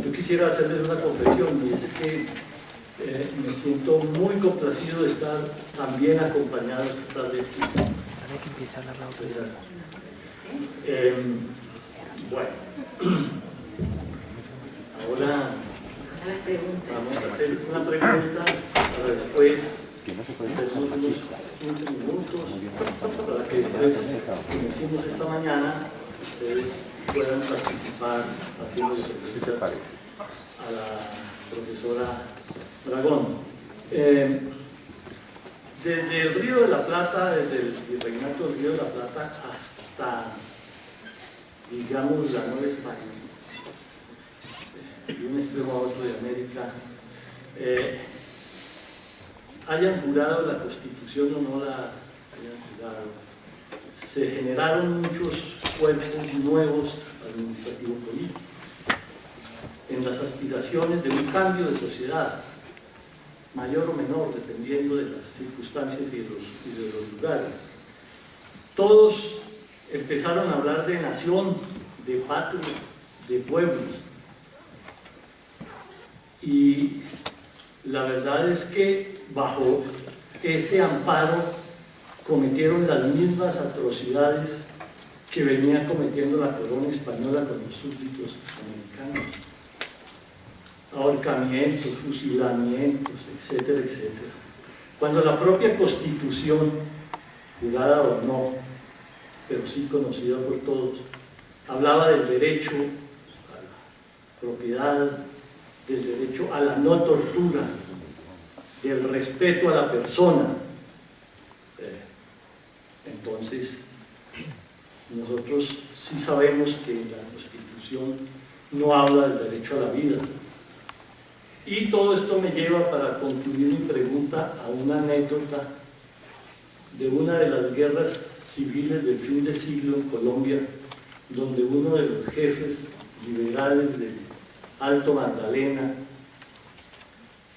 yo quisiera hacerles una confesión, y es que me siento muy complacido de estar también acompañado esta vez. Bueno, ahora vamos a hacer una pregunta para después tenemos unos 15 minutos para que después, como hicimos esta mañana, ustedes puedan participar haciendo preguntas a la profesora Dragón. Desde el Río de la Plata, desde el Virreinato del Río de la Plata hasta, digamos, la Nueva España, de un extremo a otro de América, hayan jurado la Constitución o no la hayan jurado, se generaron muchos cuerpos nuevos administrativos políticos en las aspiraciones de un cambio de sociedad, mayor o menor, dependiendo de las circunstancias y de los lugares. Todos empezaron a hablar de nación, de patria, de pueblos. Y la verdad es que bajo ese amparo cometieron las mismas atrocidades que venía cometiendo la corona española con los súbditos americanos. Ahorcamientos, fusilamientos, etcétera, etcétera. Cuando la propia Constitución, jurada o no, pero sí conocida por todos, hablaba del derecho a la propiedad, del derecho a la no tortura, del respeto a la persona. Entonces, nosotros sí sabemos que la Constitución no habla del derecho a la vida. Y todo esto me lleva, para concluir mi pregunta, a una anécdota de una de las guerras civiles del fin de siglo en Colombia, donde uno de los jefes liberales del Alto Magdalena,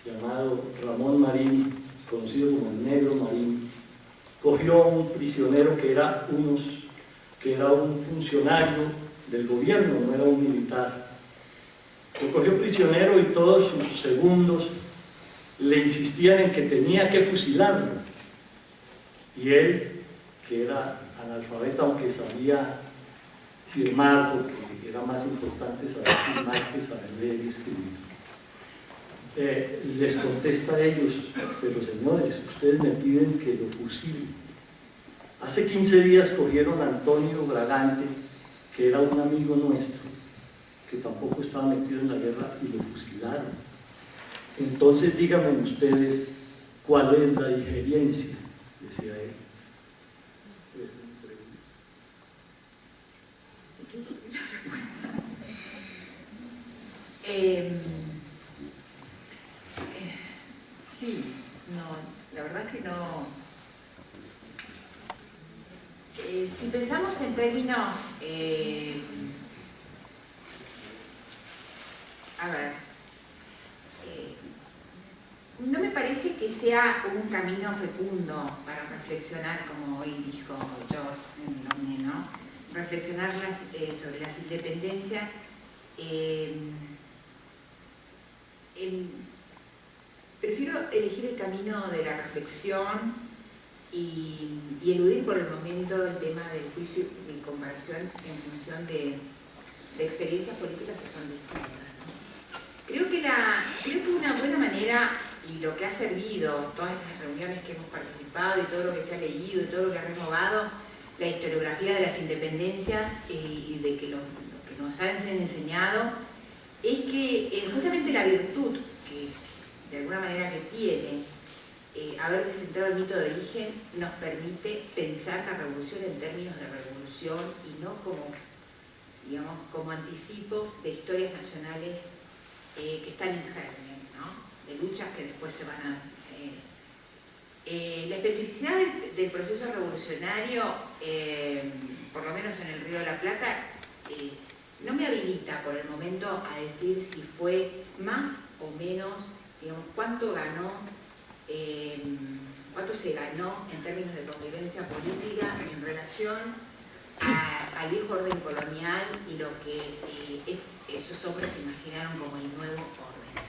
llamado Ramón Marín, conocido como el Negro Marín, cogió a un prisionero que era un funcionario del gobierno, no era un militar. Lo cogió prisionero y todos sus segundos le insistían en que tenía que fusilarlo. Y él, que era analfabeta, aunque sabía firmar, porque era más importante saber firmar que saber leer y escribir, les contesta a ellos: pero señores, ustedes me piden que lo fusile. Hace 15 días cogieron a Antonio Bragante, que era un amigo nuestro, que tampoco estaba metido en la guerra, y lo fusilaron. Entonces díganme ustedes cuál es la diferencia, decía él. Sí, no, la verdad que no. Si pensamos en términos, no me parece que sea un camino fecundo para reflexionar, como hoy dijo George Lomé, ¿no? Reflexionar sobre las independencias. Prefiero elegir el camino de la reflexión y eludir por el momento el tema del juicio y comparación en función de experiencias políticas que son distintas, ¿no? Creo que una buena manera, y lo que ha servido, todas las reuniones que hemos participado y todo lo que se ha leído y todo lo que ha renovado la historiografía de las independencias y de que lo que nos han enseñado, es que justamente la virtud que de alguna manera que tiene haber descentrado el mito de origen nos permite pensar la revolución en términos de revolución y no como, digamos, como anticipos de historias nacionales que están en germen, ¿no? De luchas que después se van a... la especificidad del proceso revolucionario, por lo menos en el Río de la Plata, no me habilita por el momento a decir si fue más o menos, digamos, cuánto se ganó en términos de convivencia política en relación al viejo orden colonial y lo que esos hombres imaginaron como el nuevo orden.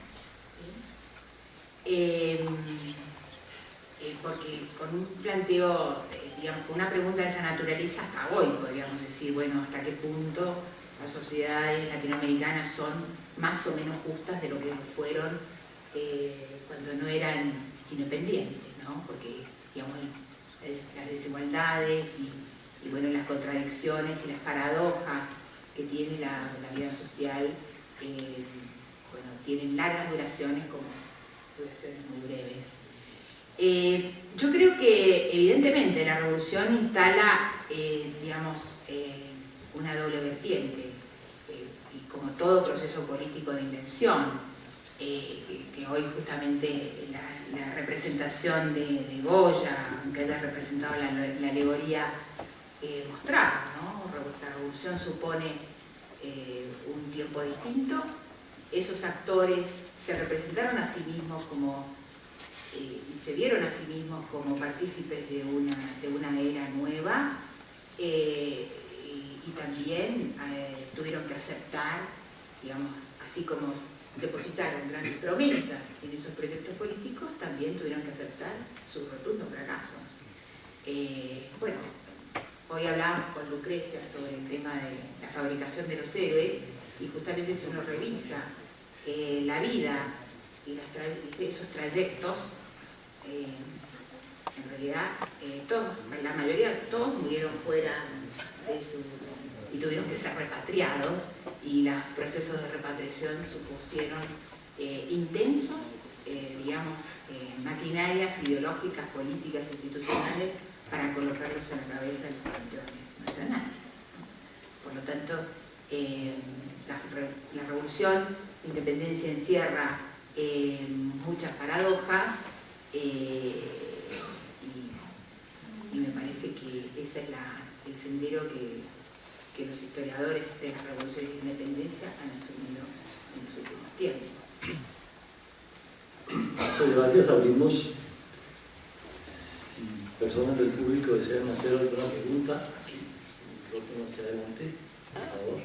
¿Sí? Porque con un planteo, digamos, con una pregunta de esa naturaleza hasta hoy podríamos decir, bueno, hasta qué punto las sociedades latinoamericanas son más o menos justas de lo que fueron cuando no eran independientes, ¿no? Porque, digamos, las desigualdades y bueno, las contradicciones y las paradojas que tiene la vida social, bueno, tienen largas duraciones como duraciones muy breves. Yo creo que evidentemente la revolución instala, digamos, una doble vertiente, y como todo proceso político de invención, que hoy justamente la representación de Goya, que haya representado la alegoría, mostraba, ¿no? La revolución supone un tiempo distinto, esos actores se representaron a sí mismos como y se vieron a sí mismos como partícipes de una era nueva, y también tuvieron que aceptar, digamos, así como depositaron grandes promesas en esos proyectos políticos, también tuvieron que aceptar sus rotundos fracasos. Bueno, hoy hablábamos con Lucrecia sobre el tema de la fabricación de los héroes, y justamente si uno revisa la vida y esos trayectos, en realidad la mayoría, todos murieron fuera de y tuvieron que ser repatriados, y los procesos de repatriación supusieron intensos, digamos, maquinarias ideológicas, políticas, institucionales, para colocarlos en la cabeza de los panteones nacionales. Por lo tanto, la revolución, la independencia encierra muchas paradojas, y me parece que ese es el sendero que los historiadores de la revolución y la independencia han asumido en los últimos tiempos. Muchas gracias. Abrimos, si personas del público desean hacer alguna pregunta, aquí, el micrófono aquí adelante, por favor.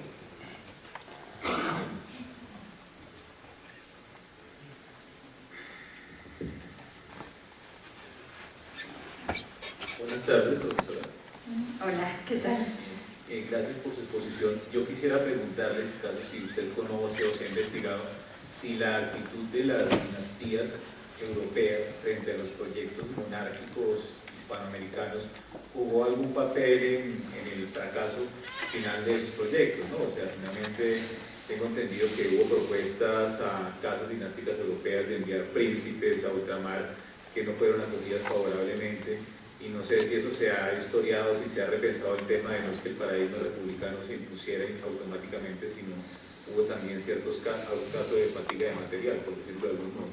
Buenas tardes, profesora. Hola, ¿qué tal? Gracias por su exposición. Yo quisiera preguntarle, caso si usted conoce o se ha investigado, si la actitud de las dinastías europeas frente a los proyectos monárquicos hispanoamericanos jugó algún papel en el fracaso final de esos proyectos, ¿no? O sea, finalmente tengo entendido que hubo propuestas a casas dinásticas europeas de enviar príncipes a ultramar que no fueron acogidas favorablemente. Y no sé si eso se ha historiado, si se ha repensado el tema de no es que el paradigma republicano se impusiera automáticamente, sino hubo también ciertos casos de fatiga de material, por decirlo de algún modo.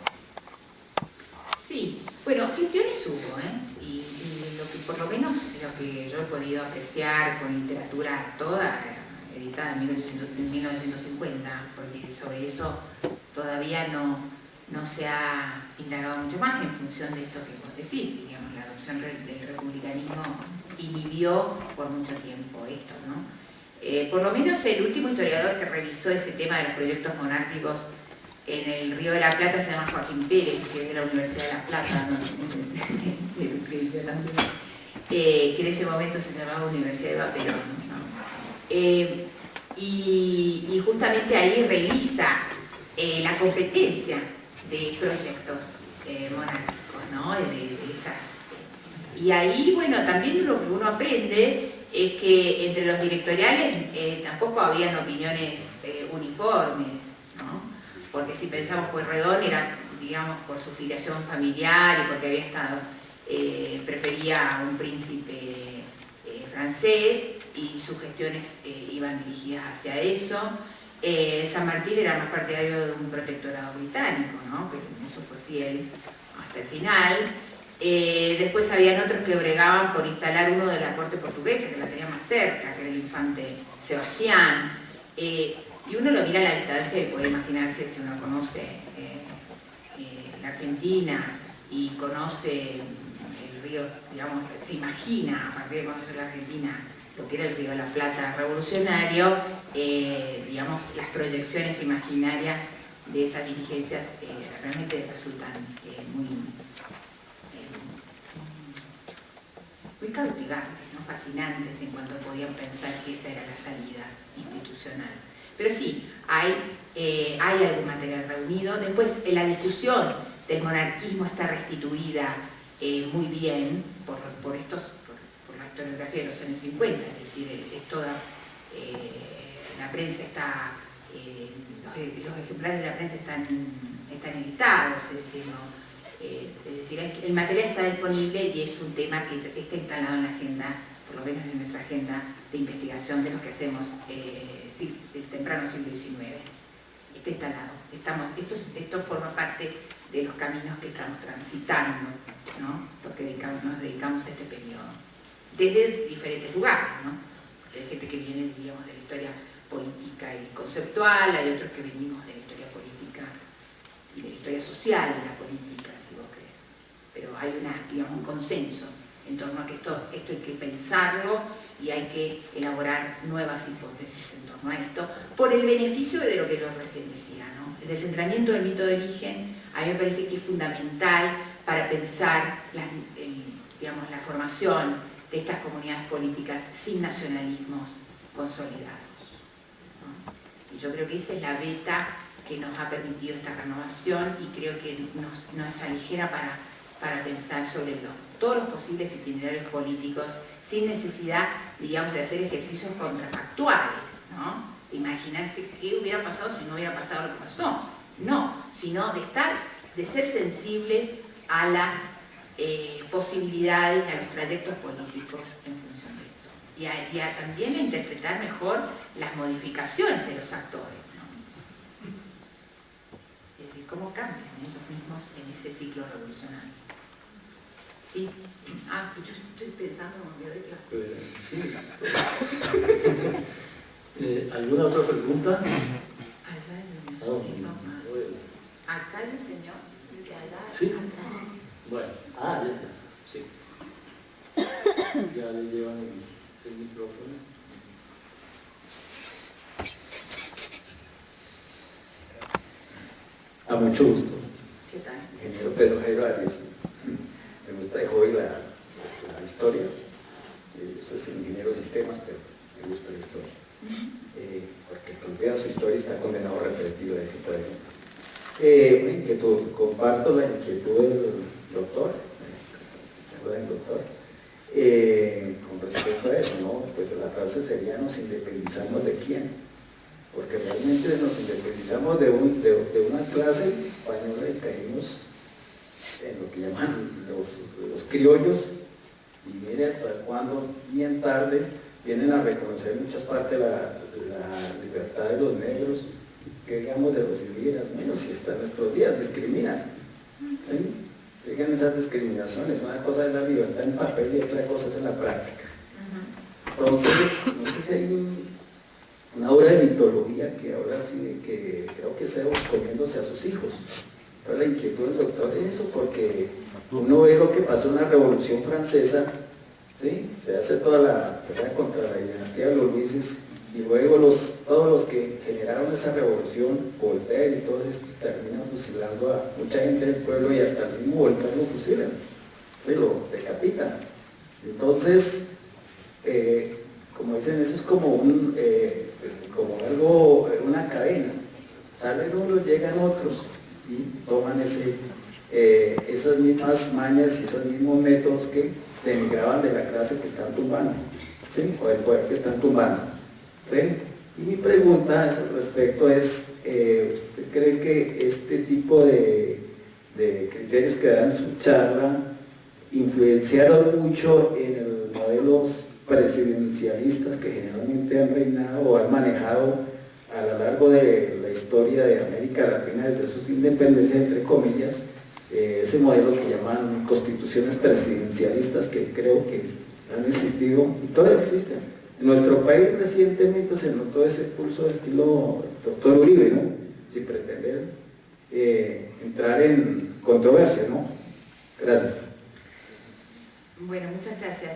Sí, bueno, gestiones hubo, y lo que, por lo menos lo que yo he podido apreciar con literatura toda, editada en 1950, porque sobre eso todavía no se ha indagado mucho más en función de esto que vos decís, digamos, la adopción del republicanismo inhibió por mucho tiempo esto, ¿no? Por lo menos el último historiador que revisó ese tema de los proyectos monárquicos en el Río de la Plata se llama Joaquín Pérez, que es de la Universidad de La Plata, ¿no? Que en ese momento se llamaba Universidad de Vaperón, ¿no? Y justamente ahí revisa la competencia de proyectos monárquicos, ¿no? De esas. Y ahí, bueno, también lo que uno aprende es que entre los directoriales tampoco habían opiniones uniformes, ¿no? Porque si pensamos, Pueyrredón era digamos, por su filiación familiar y porque había estado, prefería a un príncipe francés y sus gestiones iban dirigidas hacia eso. San Martín era más partidario de un protectorado británico, ¿no? Pero en eso fue fiel hasta el final. Después habían otros que bregaban por instalar uno de la corte portuguesa, que la tenía más cerca, que era el infante Sebastián. Y uno lo mira a la distancia y puede imaginarse, si uno conoce la Argentina y conoce el río, digamos, se imagina, a partir de conocer la Argentina, lo que era el Río de la Plata revolucionario, digamos, las proyecciones imaginarias de esas dirigencias realmente resultan muy cautivantes, ¿no? Fascinantes en cuanto podían pensar que esa era la salida institucional. Pero sí, hay algún material reunido. Después, la discusión del monarquismo está restituida muy bien por la historiografía de los años 50, es decir, la prensa está, los ejemplares de la prensa están editados, es decir, el material está disponible y es un tema que está instalado en la agenda, por lo menos en nuestra agenda de investigación de los que hacemos del temprano siglo XIX. Está instalado. Esto forma parte de los caminos que estamos transitando, ¿no? Porque nos dedicamos a este periodo. Desde diferentes lugares, ¿no? Porque hay gente que viene, digamos, de la historia política y conceptual, hay otros que venimos de la historia política y de la historia social de la política, si vos querés. Pero hay un consenso en torno a que esto hay que pensarlo y hay que elaborar nuevas hipótesis en torno a esto, por el beneficio de lo que yo recién decía, ¿no? El descentramiento del mito de origen a mí me parece que es fundamental para pensar digamos, la formación de estas comunidades políticas sin nacionalismos consolidados, ¿no? Y yo creo que esa es la beta que nos ha permitido esta renovación y creo que nos aligera para pensar sobre todos los posibles itinerarios políticos sin necesidad, digamos, de hacer ejercicios contrafactuales, ¿no? De imaginarse qué hubiera pasado si no hubiera pasado lo que pasó. No, sino de ser sensibles a las posibilidades, a los trayectos políticos en función de esto. Y a también a interpretar mejor las modificaciones de los actores, ¿no? Es decir, cómo cambian ellos mismos en ese ciclo revolucionario. Sí. Yo estoy pensando en ¿Alguna otra pregunta? Acá el señor. Sí. Bueno, ya. Sí. Ya le llevan el micrófono. A mucho gusto. ¿Qué tal? Ingeniero Pedro Jairo Arias. Me gusta de hobby la historia. Yo soy ingeniero de sistemas, pero me gusta la historia. Porque el que olvida su historia está condenado a repetirla, dice por ejemplo. Una inquietud, comparto la inquietud del doctor, con respecto a eso, ¿no? Pues la frase sería: nos independizamos de quién, porque realmente nos independizamos de una clase española y caímos en lo que llaman los criollos, y mire hasta cuándo, bien tarde, vienen a reconocer en muchas partes la libertad de los negros, que digamos de los indígenas, menos si hasta nuestros días discriminan, ¿sí? Siguen esas discriminaciones. Una cosa es la libertad en papel y otra cosa es en la práctica. Entonces, no sé si hay una obra de mitología que ahora sí, que creo que Zeus comiéndose a sus hijos. Pero la inquietud del doctor es eso, porque uno ve lo que pasó en la Revolución Francesa, ¿sí? Se hace toda la guerra contra la dinastía de los Luises, y luego todos los que generaron esa revolución, Voltaire y todos estos, terminan fusilando a mucha gente del pueblo, y hasta el mismo Voltaire lo fusilan, ¿sí? Lo decapitan. Entonces, como dicen, eso es como como algo, una cadena. Salen unos, llegan otros y toman esas mismas mañas y esos mismos métodos que denigraban de la clase que están tumbando, ¿sí? O del poder que están tumbando, ¿sí? Y mi pregunta al respecto es, ¿usted cree que este tipo de de criterios que dan su charla influenciaron mucho en los modelos presidencialistas que generalmente han reinado o han manejado a lo largo de la historia de América Latina desde sus independencias, entre comillas, ese modelo que llaman constituciones presidencialistas, que creo que han existido y todavía existen. En nuestro país recientemente se notó ese pulso de estilo doctor Uribe, ¿no? Sin pretender entrar en controversia, ¿no? Gracias. Bueno, muchas gracias.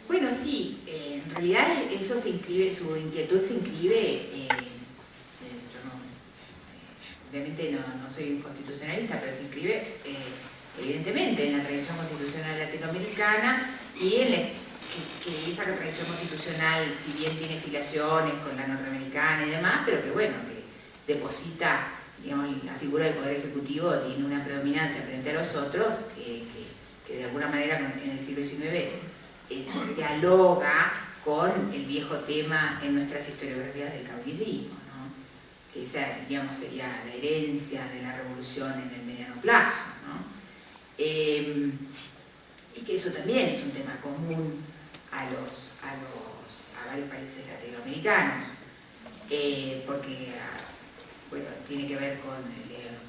Bueno, sí, en realidad eso se inscribe, su inquietud se inscribe, yo no, obviamente no soy constitucionalista, pero se inscribe evidentemente en la tradición constitucional latinoamericana y en que esa tradición constitucional, si bien tiene filiaciones con la norteamericana y demás, pero que bueno, que deposita, digamos, la figura del Poder Ejecutivo tiene una predominancia frente a los otros que de alguna manera en el siglo XIX dialoga con el viejo tema en nuestras historiografías del caudillismo, ¿no? Que esa, digamos, sería la herencia de la revolución en el mediano plazo, ¿no? Y que eso también es un tema común a varios países latinoamericanos, porque bueno, tiene que ver con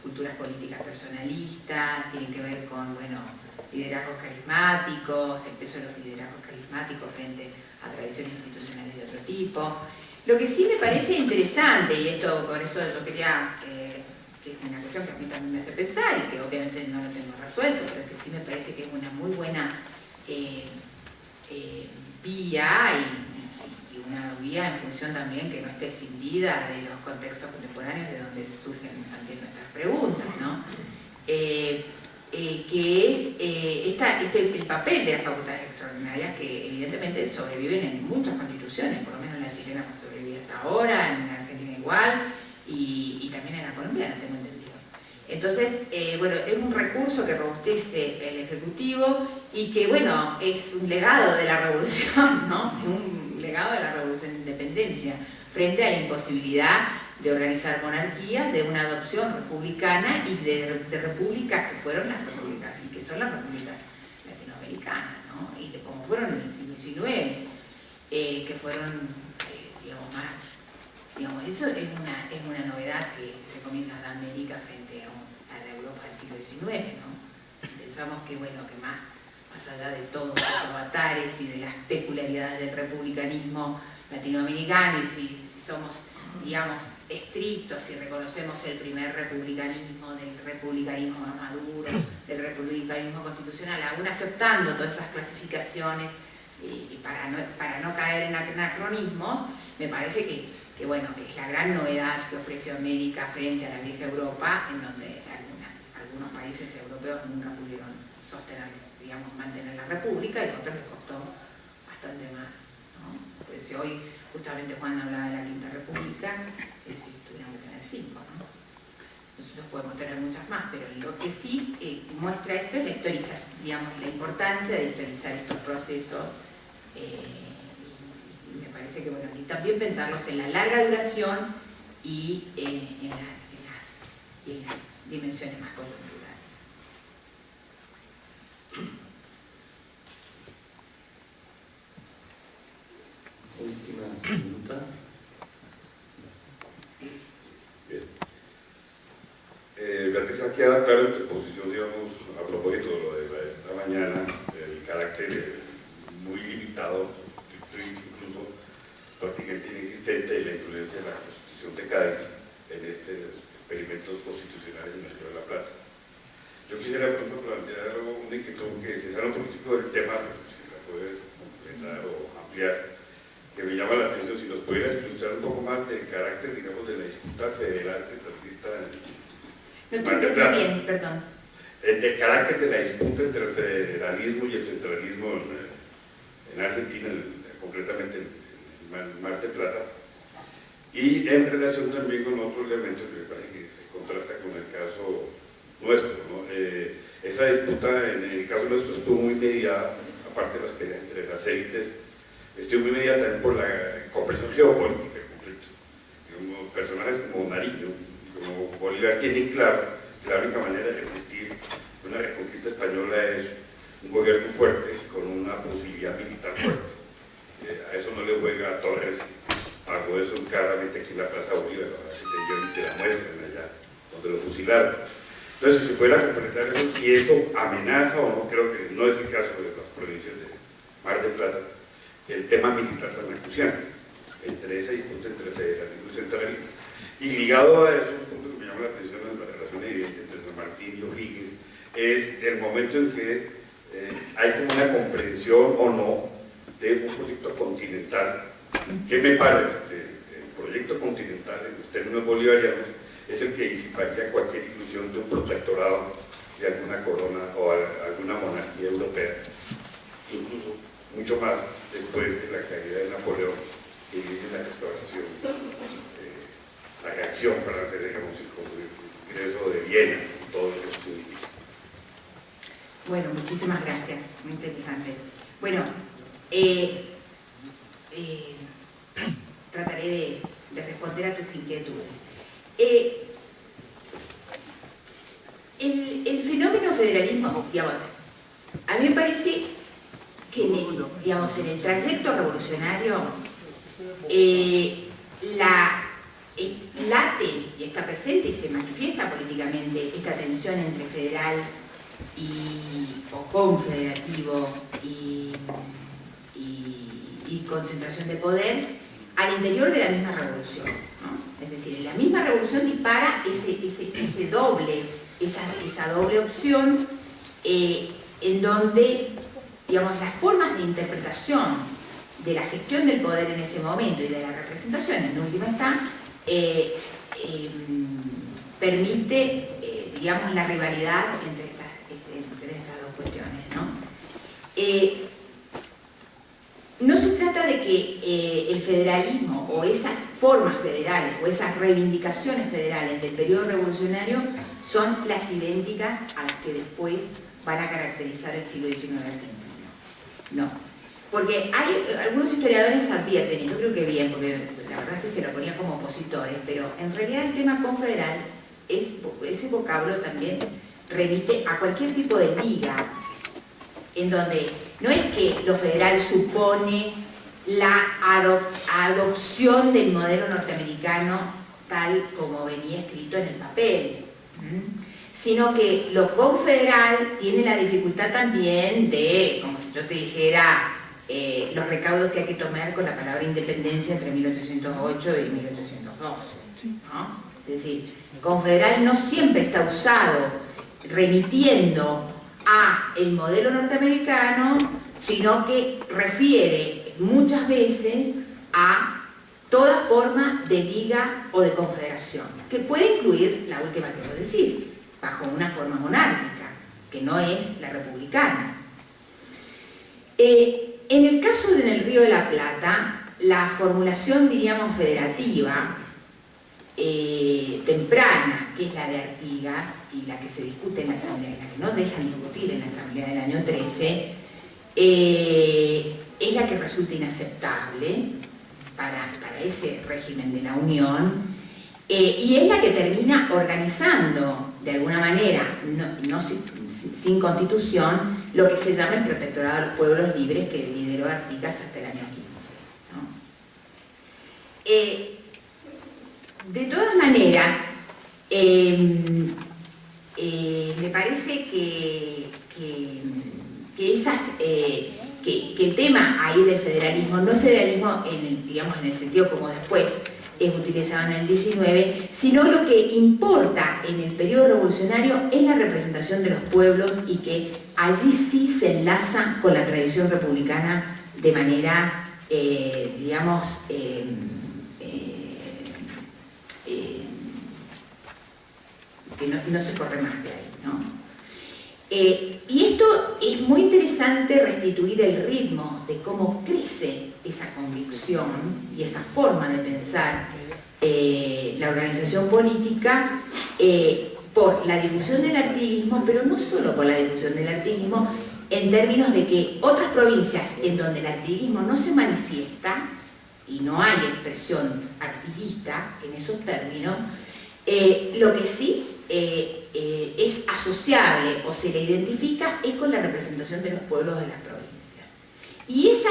culturas políticas personalistas, tiene que ver con, bueno, liderazgos carismáticos, el peso de los liderazgos carismáticos frente a tradiciones institucionales de otro tipo. Lo que sí me parece interesante, y esto por eso yo quería, que es una cuestión que a mí también me hace pensar, y que obviamente no lo tengo resuelto, pero que sí me parece que es una muy buena vía y una vía en función también que no esté escindida de los contextos contemporáneos de donde surgen también nuestras preguntas, ¿no? Que es el papel de las facultades extraordinarias, que evidentemente sobreviven en muchas constituciones, por lo menos en la chilena sobrevive hasta ahora, en la argentina igual, y también en la colombiana, tengo entendido. Entonces, bueno, es un recurso que robustece el Ejecutivo y que, bueno, es un legado de la revolución, ¿no? Un legado de la revolución de independencia, frente a la imposibilidad de organizar monarquías, de una adopción republicana y de repúblicas que fueron las repúblicas, y que son las repúblicas latinoamericanas, ¿no? Y de como fueron en el siglo XIX, que fueron, digamos, más, digamos, eso es una novedad que recomienda Dan Merica frente a la Europa del siglo XIX, ¿no? Si pensamos que, bueno, que más allá de todos los avatares y de las peculiaridades del republicanismo latinoamericano, y si somos, digamos, estrictos y reconocemos el primer republicanismo, del republicanismo maduro, del republicanismo constitucional, aún aceptando todas esas clasificaciones y para no caer en anacronismos, me parece que bueno, que es la gran novedad que ofrece América frente a la vieja Europa, en donde algunos países europeos nunca pudieron sostener, digamos, mantener la república, y a otros les costó bastante más, ¿no? Pues si hoy justamente Juan hablaba de la Quinta República, si tuviéramos que tener 5, ¿no? Nosotros podemos tener muchas más, pero lo que sí muestra esto es la historización, digamos, la importancia de historizar estos procesos, y me parece que, bueno, y también pensarlos en la larga duración y en las dimensiones más coyunturales. Última pregunta. Bien. Beatriz, ha quedado claro en tu exposición, digamos, a propósito de lo de esta mañana, el carácter muy limitado, incluso prácticamente inexistente, de la influencia de la Constitución de Cádiz en estos experimentos constitucionales en la Ciudad de La Plata. Yo quisiera, por ejemplo, plantear un inquietud que se sale un poquitico del tema, si la puedes completar o ampliar, que me llama la atención, si nos pudieras ilustrar un poco más del carácter, digamos, de la disputa federal centralista No te entendí bien, perdón. Del carácter de la disputa entre el federalismo y el centralismo en Argentina, concretamente en Mar del Plata, y en relación también con otros elementos que me parece que se contrasta con el caso nuestro, ¿no? Esa disputa en el caso nuestro estuvo muy mediada, aparte de las peleas entre las élites, estuvo muy mediada también por la comprensión geopolítica del conflicto. Personajes como Nariño, como Bolívar, tienen claro que la única manera de resistir una reconquista española es un gobierno fuerte, con una posibilidad militar fuerte. A eso no le juega a Torres, pagó eso claramente aquí en la Plaza Bolívar, y te la muestran allá, donde lo fusilaron. Entonces, si se pudiera completar eso, si eso amenaza o no, creo que no es el caso de las provincias de Mar del Plata, el tema militar tan acuciante, entre esa disputa entre federalismo y centralismo. Y ligado a eso, un punto que me llama la atención en la relación evidente entre San Martín y O'Higgins, es el momento en que hay como una comprensión o no de un proyecto continental. ¿Qué me parece? El proyecto continental, en los términos bolivarianos, es el que disiparía cualquier ilusión de un protectorado de alguna corona o alguna monarquía europea, incluso mucho más después de la caída de Napoleón y de la restauración, la reacción francesa, digamos, con el ingreso de Viena, todo lo que eso significa. Bueno, muchísimas gracias, muy interesante. Bueno, trataré de responder a tus inquietudes. El fenómeno federalismo, digamos, a mí me parece que en el trayecto revolucionario late y está presente y se manifiesta políticamente esta tensión entre federal o confederativo y concentración de poder al interior de la misma revolución, ¿no? Es decir, en la misma revolución dispara esa doble opción en donde, digamos, las formas de interpretación de la gestión del poder en ese momento y de la representación en última instancia permite, digamos, la rivalidad entre estas dos cuestiones, ¿no? No se trata de que el federalismo o esas formas federales o esas reivindicaciones federales del periodo revolucionario son las idénticas a las que después van a caracterizar el siglo XIX argentino. No. Porque algunos historiadores advierten, y yo creo que bien, porque la verdad es que se lo ponían como opositores, pero en realidad el tema confederal, ese vocablo también remite a cualquier tipo de liga, en donde no es que lo federal supone la adopción del modelo norteamericano tal como venía escrito en el papel, sino que lo confederal tiene la dificultad también de, como si yo te dijera, los recaudos que hay que tomar con la palabra independencia entre 1808 y 1812, ¿no? Es decir, confederal no siempre está usado remitiendo a el modelo norteamericano, sino que refiere muchas veces a toda forma de liga o de confederación, que puede incluir la última que vos decís, bajo una forma monárquica, que no es la republicana. En el caso de en el Río de la Plata, la formulación, diríamos, federativa, temprana, que es la de Artigas y la que se discute en la Asamblea, la que no dejan discutir en la Asamblea del año 13, es la que resulta inaceptable para ese régimen de la Unión, y es la que termina organizando, de alguna manera, sin constitución, lo que se llama el Protectorado de los Pueblos Libres, que lideró Artigas hasta el año 15, ¿no? De todas maneras, me parece que el tema ahí del federalismo no es federalismo digamos, en el sentido como después es utilizado en el 19, sino lo que importa en el periodo revolucionario es la representación de los pueblos, y que allí sí se enlaza con la tradición republicana de manera, digamos, que no se corre más de ahí, ¿no? Y esto es muy interesante, restituir el ritmo de cómo crece esa convicción y esa forma de pensar la organización política por la difusión del artiguismo, pero no solo por la difusión del artiguismo, en términos de que otras provincias en donde el artiguismo no se manifiesta y no hay expresión artiguista en esos términos, lo que sí es asociable o se le identifica es con la representación de los pueblos de las provincias. Y esa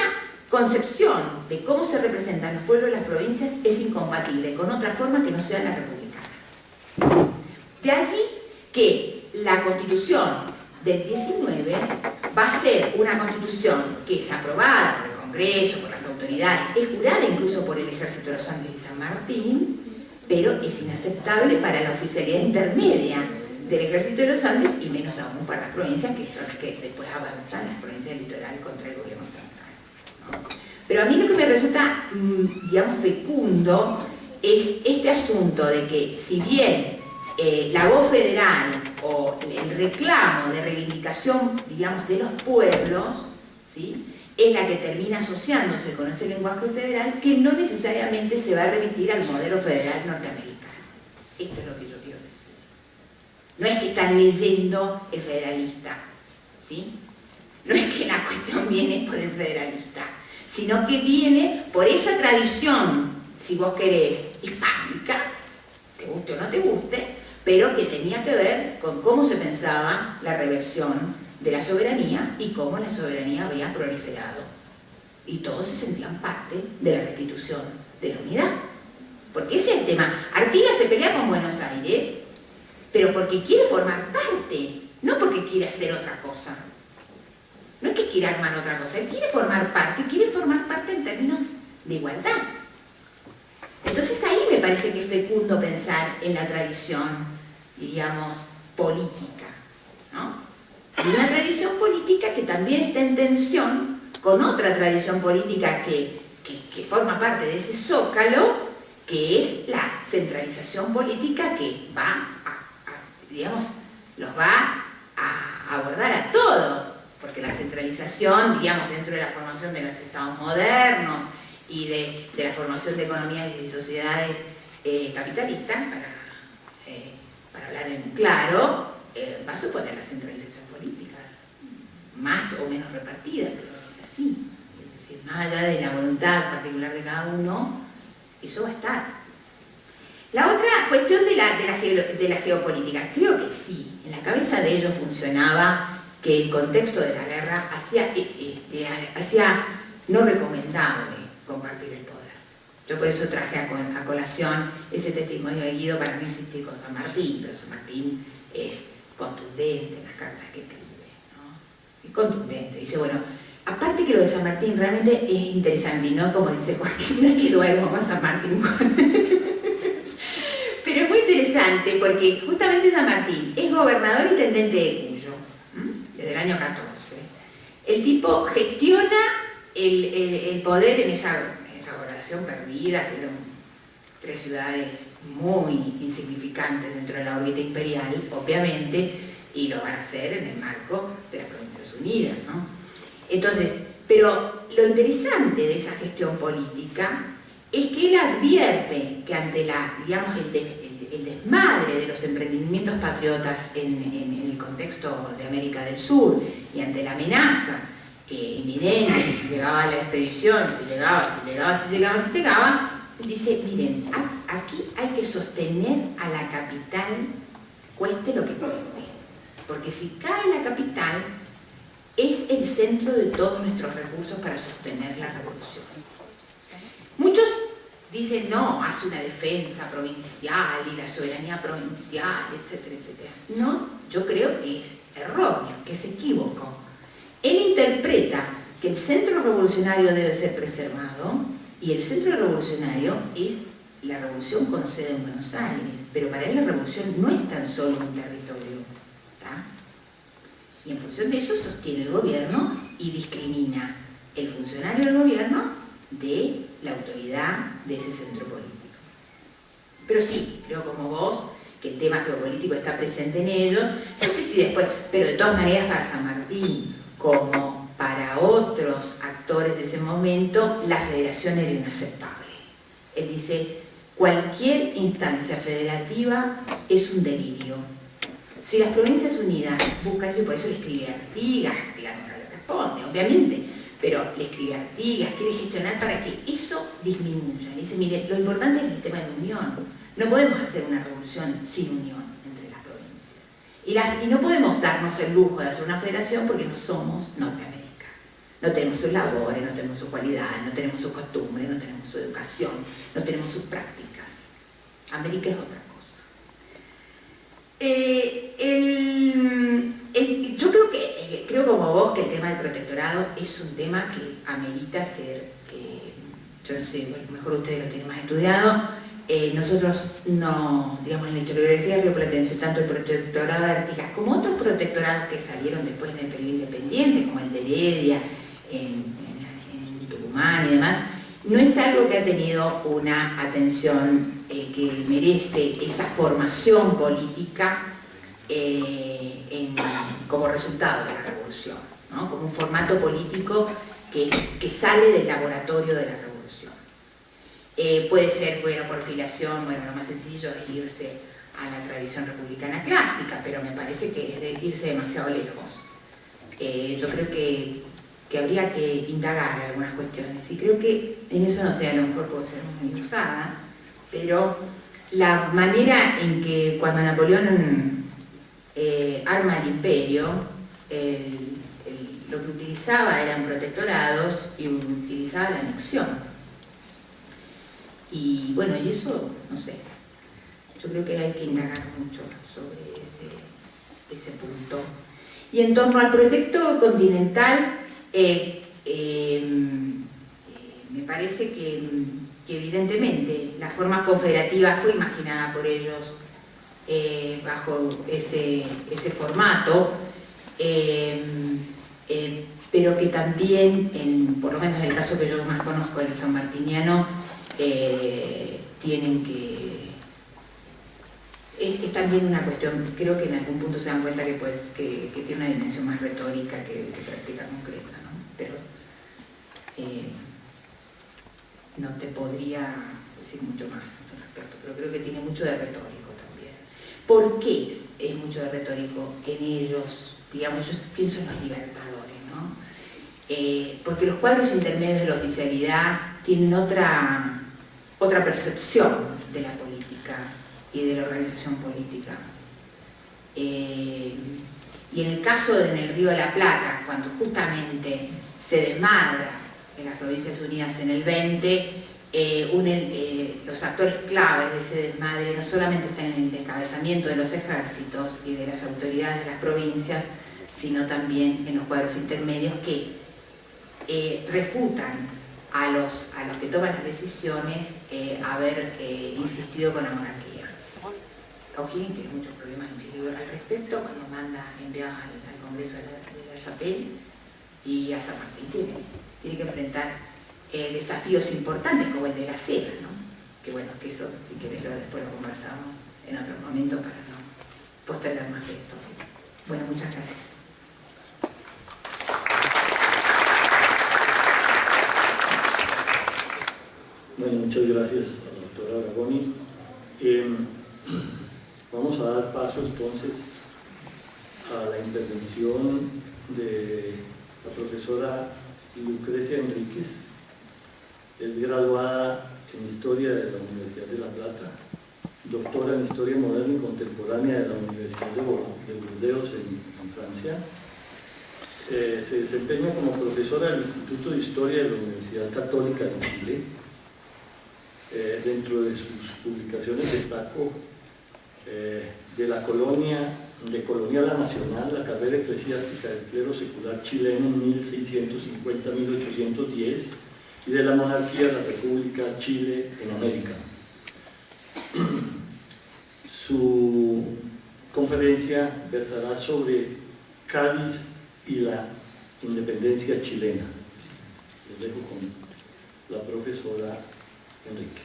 concepción de cómo se representan los pueblos de las provincias es incompatible con otra forma que no sea la republicana. De allí que la Constitución del 19 va a ser una Constitución que es aprobada por el Congreso, por las autoridades, es jurada incluso por el Ejército de los Andes y San Martín, pero es inaceptable para la oficialidad intermedia del Ejército de los Andes y menos aún para las provincias, que son las que después avanzan, las provincias del litoral contra el gobierno central, ¿no? Pero a mí lo que me resulta, digamos, fecundo es este asunto de que si bien la voz federal o el reclamo de reivindicación, digamos, de los pueblos, ¿sí?, es la que termina asociándose con ese lenguaje federal, que no necesariamente se va a remitir al modelo federal norteamericano. Esto es lo que yo quiero decir. No es que están leyendo el federalista, ¿sí? No es que la cuestión viene por el federalista, sino que viene por esa tradición, si vos querés, hispánica, te guste o no te guste, pero que tenía que ver con cómo se pensaba la reversión de la soberanía y cómo la soberanía había proliferado. Y todos se sentían parte de la restitución de la unidad. Porque ese es el tema. Artigas se pelea con Buenos Aires, pero porque quiere formar parte, no porque quiere hacer otra cosa. No es que quiera armar otra cosa, él quiere formar parte en términos de igualdad. Entonces ahí me parece que es fecundo pensar en la tradición, diríamos, política, ¿no? Y una tradición política que también está en tensión con otra tradición política que forma parte de ese zócalo, que es la centralización política que va digamos, los va a abordar a todos, porque la centralización, digamos, dentro de la formación de los estados modernos y de la formación de economías y sociedades capitalistas, para hablar en claro, va a suponer la centralización política, más o menos repartida, pero es así. Es decir, más allá de la voluntad particular de cada uno, eso va a estar. La otra cuestión de la geopolítica, creo que sí, en la cabeza de ellos funcionaba que el contexto de la guerra hacía no recomendable compartir el poder. Yo por eso traje a colación ese testimonio de Guido para no insistir con San Martín, pero San Martín es contundente en las cartas que escribe, ¿no? Es contundente, dice, bueno, aparte que lo de San Martín realmente es interesante, y no como dice Joaquín, no es que duermo con San Martín, pero es muy interesante porque justamente San Martín es gobernador intendente de Cuyo, desde el año 14. El tipo gestiona el poder en esa gobernación perdida, que eran 3 ciudades muy insignificantes dentro de la órbita imperial, obviamente, y lo van a hacer en el marco de las Provincias Unidas, ¿no? Entonces, pero lo interesante de esa gestión política es que él advierte que ante digamos, el desmadre de los emprendimientos patriotas en el contexto de América del Sur y ante la amenaza inminente, si llegaba la expedición, si llegaba, dice, miren, aquí hay que sostener a la capital, cueste lo que cueste, porque si cae la capital, es el centro de todos nuestros recursos para sostener la revolución. Muchos dicen, no, hace una defensa provincial y la soberanía provincial, etcétera, etcétera. No, yo creo que es erróneo, que es equívoco. Él interpreta que el centro revolucionario debe ser preservado y el centro revolucionario es la revolución con sede en Buenos Aires, pero para él la revolución no es tan solo un territorio, ¿tá? Y en función de eso sostiene el gobierno y discrimina el funcionario del gobierno de la autoridad de ese centro político. Pero sí, creo como vos, que el tema geopolítico está presente en ellos, no sé si después, pero de todas maneras para San Martín, como para otros actores de ese momento, la federación era inaceptable. Él dice, cualquier instancia federativa es un delirio. Si las Provincias Unidas buscan, y por eso le escribe a Artigas no le responde, obviamente, pero le escribe a Artigas, quiere gestionar para que eso disminuya. Le dice, mire, lo importante es el sistema de unión. No podemos hacer una revolución sin unión entre las provincias. Y no podemos darnos el lujo de hacer una federación porque no somos Norteamérica. No tenemos sus labores, no tenemos sus cualidades, no tenemos sus costumbres, no tenemos su educación, no tenemos sus prácticas. América es otra cosa. Yo creo como vos que el tema del protectorado es un tema que amerita ser, yo no sé, bueno, mejor ustedes lo tienen más estudiado. Nosotros no, digamos, en la historiografía rioplatense, tanto el protectorado de Artigas como otros protectorados que salieron después en el periodo independiente, como el de Heredia, en Tucumán y demás, no es algo que ha tenido una atención que merece esa formación política como resultado de la revolución, ¿no? Como un formato político que sale del laboratorio de la revolución. Puede ser, bueno, por filiación, bueno, lo más sencillo es irse a la tradición republicana clásica, pero me parece que es de irse demasiado lejos. Yo creo que habría que indagar algunas cuestiones, y creo que en eso, no sé, a lo mejor puedo ser muy usada, pero la manera en que cuando Napoleón arma el imperio, lo que utilizaba eran protectorados y utilizaba la anexión. Y bueno, y eso, no sé, yo creo que hay que indagar mucho sobre ese punto. Y en torno al proyecto continental, me parece que evidentemente la forma confederativa fue imaginada por ellos bajo ese formato, pero que también, por lo menos en el caso que yo más conozco, el sanmartiniano, tienen que... Es también una cuestión, creo que en algún punto se dan cuenta que tiene una dimensión más retórica que práctica concreta, ¿no? Pero no te podría decir mucho más al respecto, pero creo que tiene mucho de retórico también. ¿Por qué es mucho de retórico en ellos? Digamos, yo pienso en los libertadores, ¿no? Porque los cuadros intermedios de la oficialidad tienen otra percepción de la política y de la organización política. Y en el caso de en el Río de la Plata, cuando justamente se desmadra en las Provincias Unidas en el 20, los actores claves de ese desmadre no solamente están en el descabezamiento de los ejércitos y de las autoridades de las provincias, sino también en los cuadros intermedios que refutan a los que toman las decisiones haber insistido con la monarquía. O'Higgins tiene muchos problemas en Chile al respecto cuando manda enviados al Congreso de la Chapelle, y a San Martín tiene que enfrentar desafíos importantes como el de la cera, ¿no? Que bueno, que eso, si querés, después lo conversamos en otro momento para no postergar más esto. Bueno, muchas gracias. Bueno, muchas gracias a la doctora Aragoni. Vamos a dar paso entonces a la intervención de la profesora Lucrecia Enríquez. Es graduada en Historia de la Universidad de La Plata, doctora en Historia Moderna y Contemporánea de la Universidad de Burdeos en Francia. Se desempeña como profesora del Instituto de Historia de la Universidad Católica de Chile. Dentro de sus publicaciones destaco de la colonia, de Colonial a Nacional, la carrera eclesiástica del clero secular chileno en 1650-1810, y de la monarquía de la República Chile en América. Su conferencia versará sobre Cádiz y la independencia chilena. Les dejo con la profesora Enrique.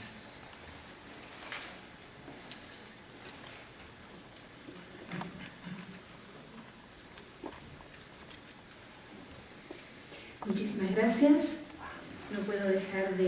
Muchísimas gracias. No puedo dejar de